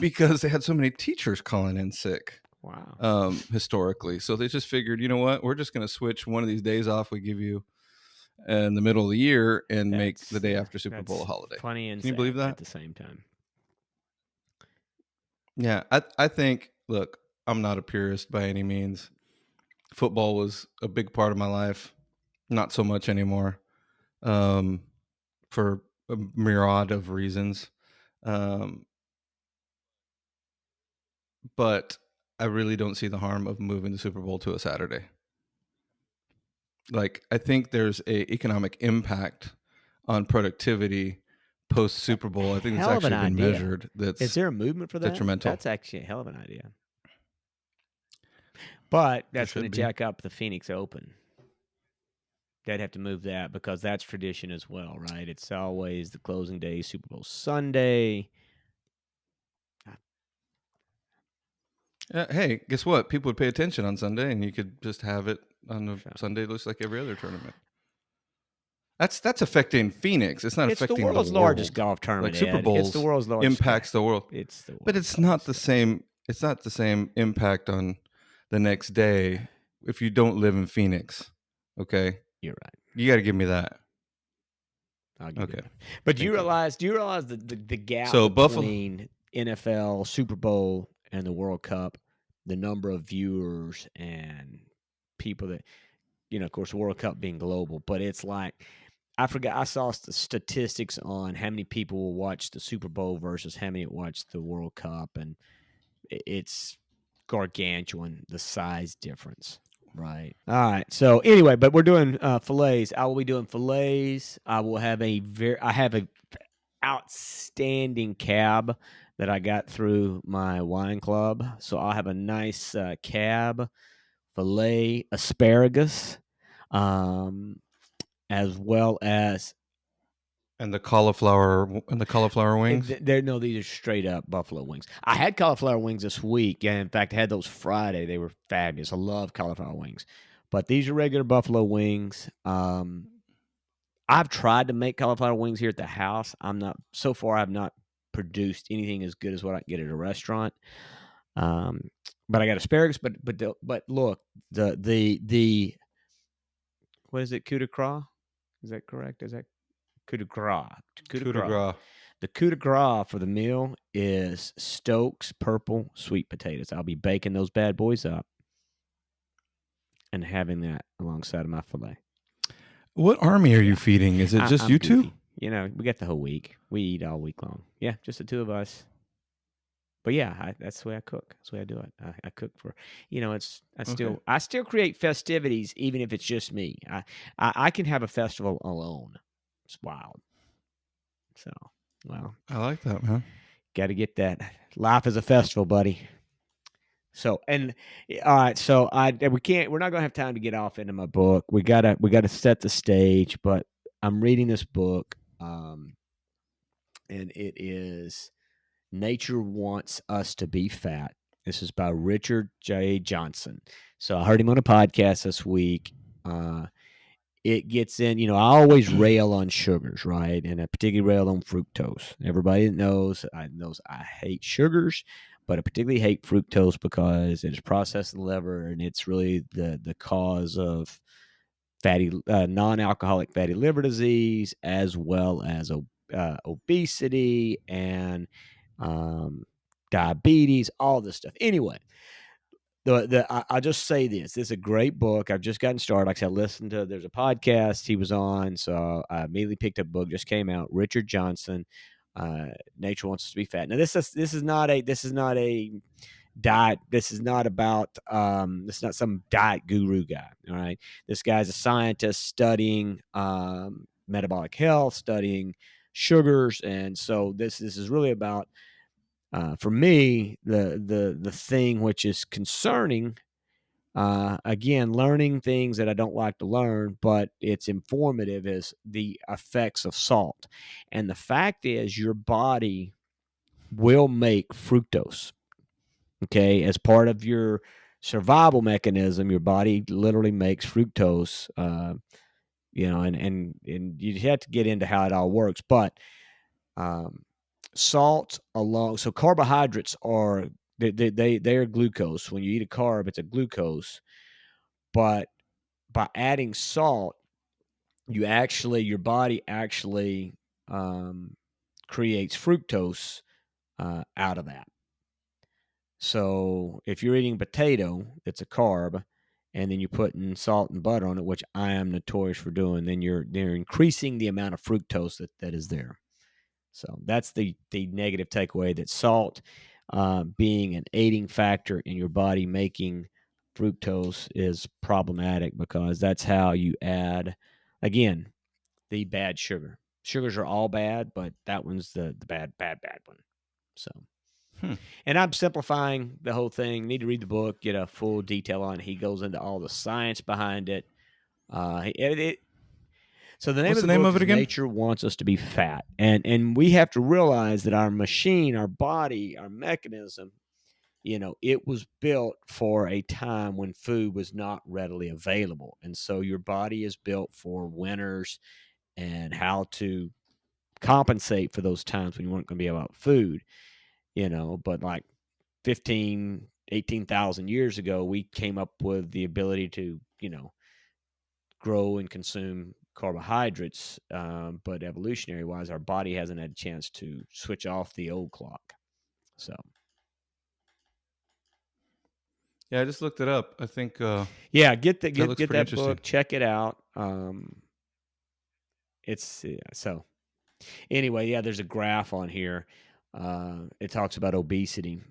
because they had so many teachers calling in sick. Wow. Historically. So they just figured, you know what? We're just going to switch one of these days off we give you in the middle of the year and make the day after Super Bowl a holiday. Funny and Can you believe that? At the same time. Yeah, I think, look, I'm not a purist by any means. Football was a big part of my life. Not so much anymore, for a myriad of reasons. But I really don't see the harm of moving the Super Bowl to a Saturday. Like, I think there's a economic impact on productivity post Super Bowl. I think it's actually been measured. Is there a movement for that? Detrimental. That's actually a hell of an idea. But that's going to jack up the Phoenix Open. They'd have to move that because that's tradition as well, right? It's always the closing day, Super Bowl Sunday. Hey, guess what? People would pay attention on Sunday, and you could just have it on a Sunday, just like every other tournament. That's affecting Phoenix. It's not affecting the world. It's the world's largest golf tournament. Like Super Bowl, it's the world's largest. Impacts the world. It's the world. But it's not the same. It's not the same impact on the next day if you don't live in Phoenix. Okay, You're right. you got to give me that. I'll give you Okay. that. But Thank you. do you realize the gap So Buffalo, between NFL, Super Bowl, and the World Cup, the number of viewers and people that, of course, the World Cup being global, but it's like, I forgot, I saw the statistics on how many people will watch the Super Bowl versus how many watch the World Cup, and it's gargantuan, the size difference. Right. All right. So anyway, but we're doing fillets. I will be doing fillets. I have a outstanding cab that I got through my wine club. So I'll have a nice cab fillet asparagus, as well as and the cauliflower wings. no, these are straight up buffalo wings. I had cauliflower wings this week. Yeah, in fact, I had those Friday. They were fabulous. I love cauliflower wings, but these are regular buffalo wings. I've tried to make cauliflower wings here at the house. So far. I've not produced anything as good as what I can get at a restaurant. But I got asparagus. But look, the what is it? Coup de grace? Is that correct? Is that coup de grace? Coup de Coup de grace. grace. The coup de grace for the meal is Stokes purple sweet potatoes. I'll be baking those bad boys up and having that alongside of my filet. What army are you feeding? Is it just I'm you two? goofy. We got the whole week. We eat all week long. Yeah, just the two of us. But yeah, that's the way I cook. That's the way I do it. I cook for, I still create festivities even if it's just me. I can have a festival alone. It's wild. So, well, I like that, man. got to get that. Life is a festival, buddy. So, and all right, so we're not gonna have time to get off into my book. We gotta set the stage, but I'm reading this book, and it is Nature Wants Us to Be Fat. This is by Richard J. Johnson. So I heard him on a podcast this week. It gets in, I always rail on sugars, right? And I particularly rail on fructose. Everybody that knows I hate sugars, but I particularly hate fructose because it is processed in the liver, and it's really the cause of non-alcoholic fatty liver disease, as well as obesity and diabetes, all this stuff. Anyway, I'll just say this. This is a great book. I've just gotten started. Like I said, there's a podcast he was on, so I immediately picked up a book. Just came out. Richard Johnson, Nature Wants Us to Be Fat. Now this is not a diet. This is not about this is not some diet guru guy. All right. This guy's a scientist studying metabolic health, studying sugars, and so this is really about for me the thing which is concerning. Again, learning things that I don't like to learn, but it's informative, is the effects of salt. And the fact is, your body will make fructose. Okay, as part of your survival mechanism, your body literally makes fructose. And you have to get into how it all works, but salt along. So carbohydrates are they're glucose. When you eat a carb, it's a glucose. But by adding salt, your body actually creates fructose out of that. So if you're eating potato, it's a carb, and then you're putting salt and butter on it, which I am notorious for doing, then they're increasing the amount of fructose that is there. So that's the negative takeaway, that salt being an aiding factor in your body making fructose is problematic, because that's how you add, again, the bad sugar. Sugars are all bad, but that one's the bad one. So, and I'm simplifying the whole thing. You need to read the book, get a full detail on it. He goes into all the science behind it. So the name What's of the the name book of it is again? Nature Wants Us to Be Fat. And we have to realize that our machine, our body, our mechanism, it was built for a time when food was not readily available. And so your body is built for winters and how to compensate for those times when you weren't going to be about food, but like 15, 18,000 years ago, we came up with the ability to, grow and consume carbohydrates. But evolutionary wise, our body hasn't had a chance to switch off the old clock. So, Yeah, I just looked it up. I think yeah, get looks that pretty interesting. book, check it out. So anyway, yeah, there's a graph on here. It talks about obesity.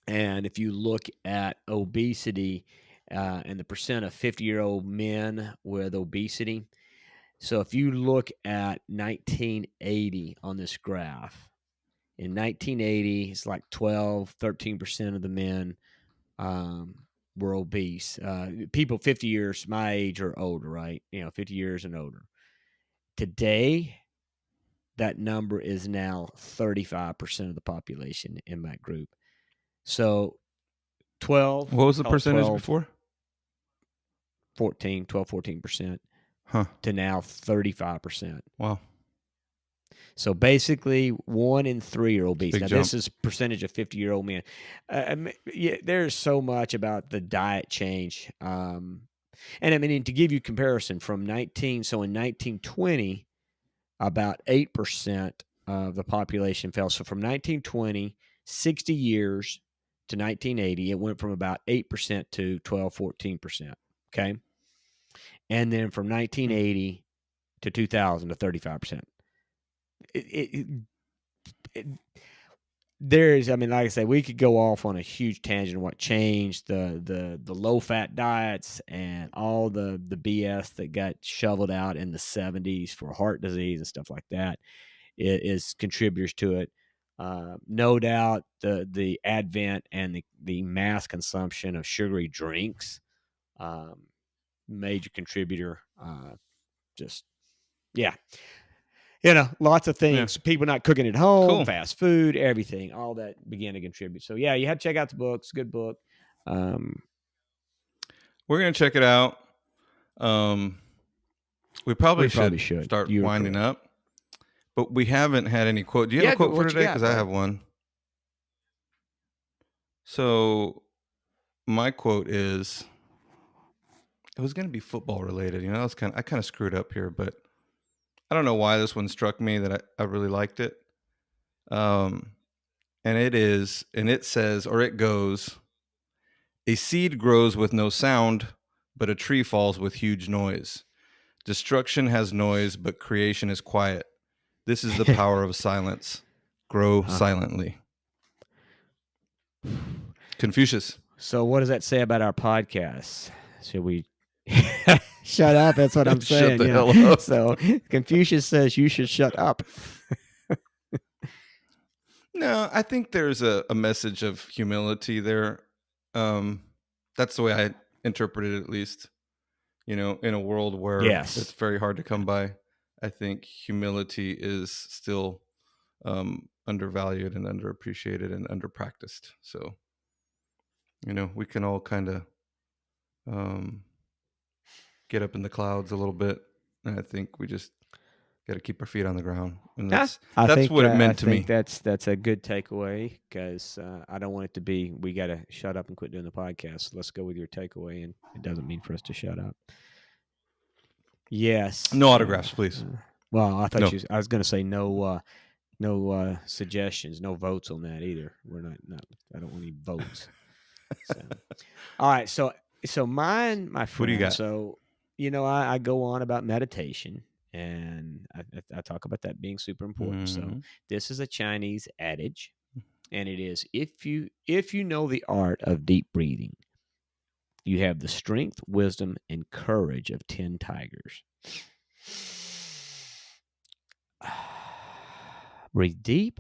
And if you look at obesity and the percent of 50-year-old men with obesity, so if you look at 1980 on this graph, in 1980, it's like 13% of the men were obese. People 50 years my age or older, right? 50 years and older. Today, that number is now 35% of the population in that group. So 12. What was the percentage 12, before? 14% Huh. to now 35%. Wow. So basically, 1 in 3 are obese. Big Now, jump. this is percentage of 50-year-old men. There's so much about the diet change. And I mean, to give you comparison, in 1920, about 8% of the population fell. So from 1920, 60 years to 1980, it went from about 8% to 12, 14%. Okay. And then from 1980 to 2000 to 35%. There's, I mean, like I say, we could go off on a huge tangent of what changed the low fat diets and all the BS that got shoveled out in the 70s for heart disease and stuff like that. It is contributors to it. No doubt the advent and the mass consumption of sugary drinks, major contributor. Just yeah. Lots of things. Yeah. People not cooking at home, Cool. fast food, everything, all that began to contribute. So yeah, you have to check out the book. It's a good book. We're gonna check it out. We probably should start You're winding correct. up, but we haven't had any quote. Do you have a quote for today? Because I have one. So my quote is, it was going to be football related. I kind of screwed up here, but I don't know why this one struck me that I really liked it. And it says, or it goes, a seed grows with no sound, but a tree falls with huge noise. Destruction has noise, but creation is quiet. This is the power of silence. Grow silently. Confucius. So what does that say about our podcast? Should we shut up? That's what I'm saying. Shut the hell up. So Confucius says you should shut up. No, I think there's a message of humility there. That's the way I interpreted it, at least. In a world where it's very hard to come by, I think humility is still undervalued and underappreciated and underpracticed. So, we can all kind of get up in the clouds a little bit, and I think we just got to keep our feet on the ground. And that's what it meant to me. That's a good takeaway, because I don't want it to be we got to shut up and quit doing the podcast. So let's go with your takeaway, and it doesn't mean for us to shut up. Yes. No autographs, please. Well, I thought I was going to say no suggestions, no votes on that either. We're not. I don't want any votes. So, all right. So mine, my friend. What do you got? So I go on about meditation, and I talk about that being super important. Mm-hmm. So this is a Chinese adage, and it is, if you know the art of deep breathing, you have the strength, wisdom, and courage of 10 tigers. Breathe deep.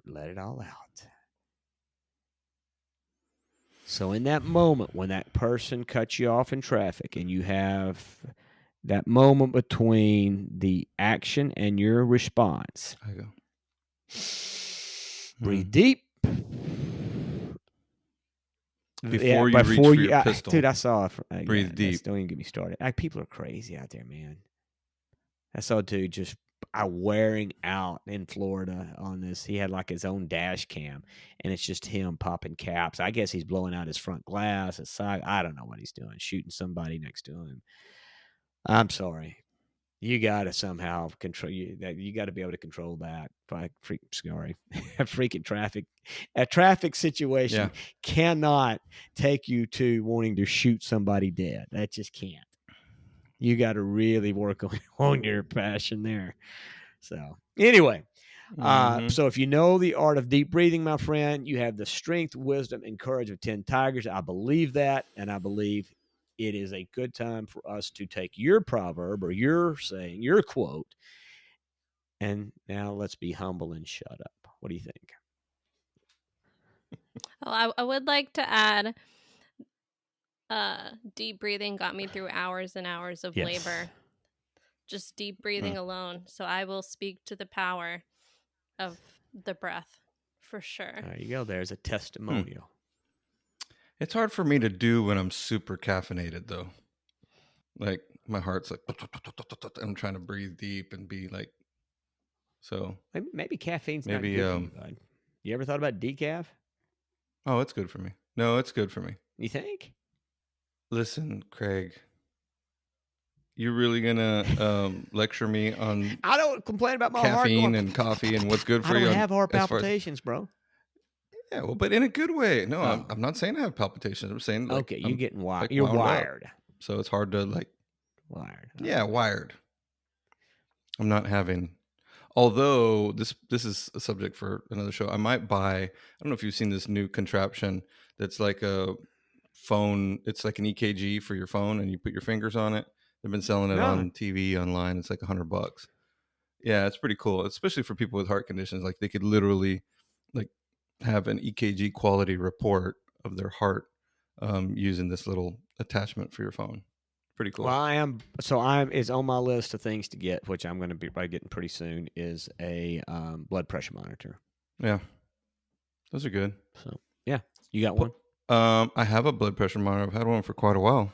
Let it all out. So in that moment when that person cuts you off in traffic, and you have that moment between the action and your response, I go. Breathe deep. Before you reach for your pistol. Dude, I saw breathe deep. Don't even get me started. People are crazy out there, man. I saw a dude just wearing out in Florida on this. He had like his own dash cam, and it's just him popping caps. I guess he's blowing out his front glass, his side. I don't know what he's doing, shooting somebody next to him. I'm sorry. You got to somehow control you got to be able to control that. Sorry. A traffic situation cannot take you to wanting to shoot somebody dead. That just can't. You got to really work on your passion there. So anyway, so if you know the art of deep breathing, my friend, you have the strength, wisdom, and courage of 10 tigers. I believe that, and I believe it is a good time for us to take your proverb or your saying, your quote, and now let's be humble and shut up. What do you think? Oh, I would like to add, deep breathing got me through hours and hours of labor. Just deep breathing alone. So I will speak to the power of the breath for sure. There you go. There's a testimonial. It's hard for me to do when I'm super caffeinated, though. Like my heart's like, I'm trying to breathe deep and be like, so. Maybe caffeine's not good for you, bud. You ever thought about decaf? Oh, it's good for me. No, it's good for me. You think? Listen, Craig, you're really gonna lecture me on I don't complain about my caffeine and coffee and what's good for you. I don't have heart palpitations, bro. Yeah, well, but in a good way. No, I'm not saying I have palpitations. I'm saying like, okay, you're getting wired. Like you're wired. Up. So it's hard to like wired. Yeah, wired. I'm not having. Although this is a subject for another show. I might buy. I don't know if you've seen this new contraption that's like a phone. It's like an EKG for your phone, and you put your fingers on it. They've been selling it on TV online. It's like $100. Yeah, it's pretty cool, especially for people with heart conditions. Like they could literally like have an EKG quality report of their heart using this little attachment for your phone. Pretty cool. Well, it's on my list of things to get, which I'm going to be probably getting pretty soon, is a blood pressure monitor. Yeah, those are good. So yeah, you got one? I have a blood pressure monitor. I've had one for quite a while.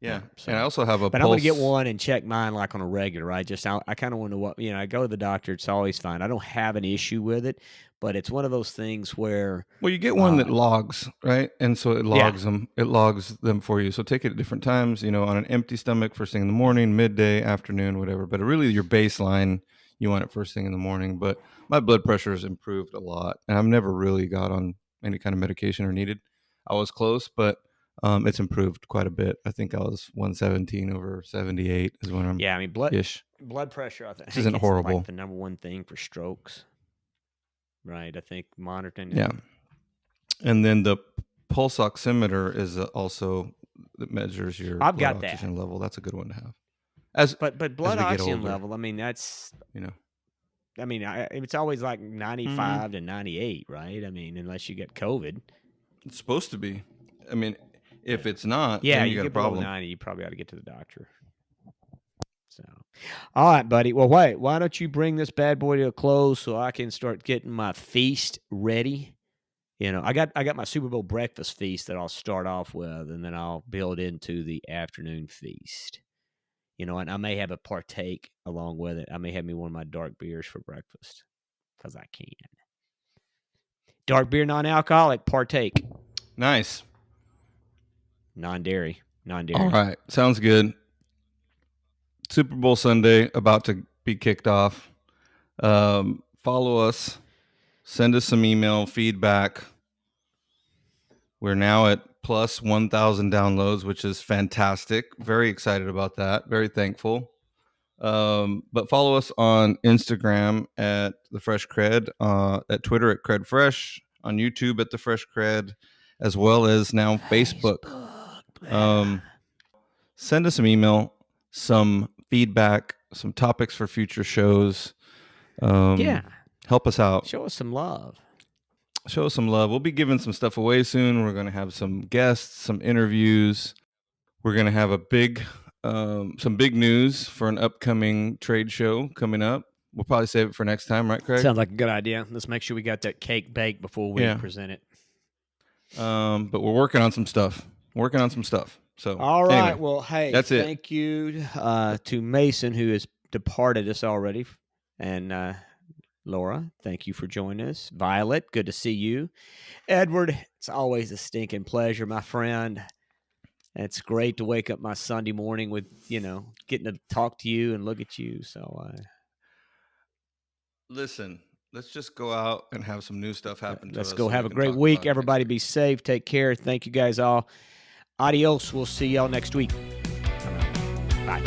Yeah, so, and I also have a. But I'm going to get one and check mine like on a regular. I kind of want to what I go to the doctor. It's always fine. I don't have an issue with it, but it's one of those things where. Well, you get one that logs, right? And so it logs them. It logs them for you. So take it at different times. On an empty stomach, first thing in the morning, midday, afternoon, whatever. But really, your baseline, you want it first thing in the morning. But my blood pressure has improved a lot, and I've never really got on any kind of medication or needed. I was close, but. It's improved quite a bit. I think I was 117 over 78 is when I'm. Yeah, I mean blood pressure. I think isn't horrible. Like the number one thing for strokes, right? I think monitoring. Yeah, and then the pulse oximeter is also that measures your I've blood got oxygen level. That's a good one to have. But blood oxygen level. I mean, that's I mean, it's always like 95 to 98, right? I mean, unless you get COVID, it's supposed to be. I mean. If it's not, then you got a problem. 90, you probably ought to get to the doctor. So, all right, buddy. Well, wait. Why don't you bring this bad boy to a close so I can start getting my feast ready? I got my Super Bowl breakfast feast that I'll start off with, and then I'll build into the afternoon feast. And I may have a partake along with it. I may have me one of my dark beers for breakfast because I can. Dark beer, non-alcoholic. Partake. Nice. Non-dairy. All right. Sounds good. Super Bowl Sunday about to be kicked off. Follow us. Send us some email feedback. We're now at plus 1,000 downloads, which is fantastic. Very excited about that. Very thankful. But follow us on Instagram at The Fresh CrEd, at Twitter at CrEd Fresh, on YouTube at The Fresh CrEd, as well as now Facebook. Send us some email, some feedback, some topics for future shows. Help us out. Show us some love. We'll be giving some stuff away soon. We're going to have some guests, some interviews. We're going to have some big news for an upcoming trade show coming up. We'll probably save it for next time, right, Craig? Sounds like a good idea. Let's make sure we got that cake baked before we present it. But we're working on some stuff. So all right. Anyway, well, hey, that's it. Thank you to Mason, who has departed us already. And Laura, thank you for joining us. Violet, good to see you. Edward, it's always a stinking pleasure, my friend. It's great to wake up my Sunday morning with, getting to talk to you and look at you. So Listen, let's just go out and have some new stuff happen to let's us. go so have we a can great talk week. about it next Everybody week. be safe. Take care. Thank you guys all. Adios. We'll see y'all next week. Bye.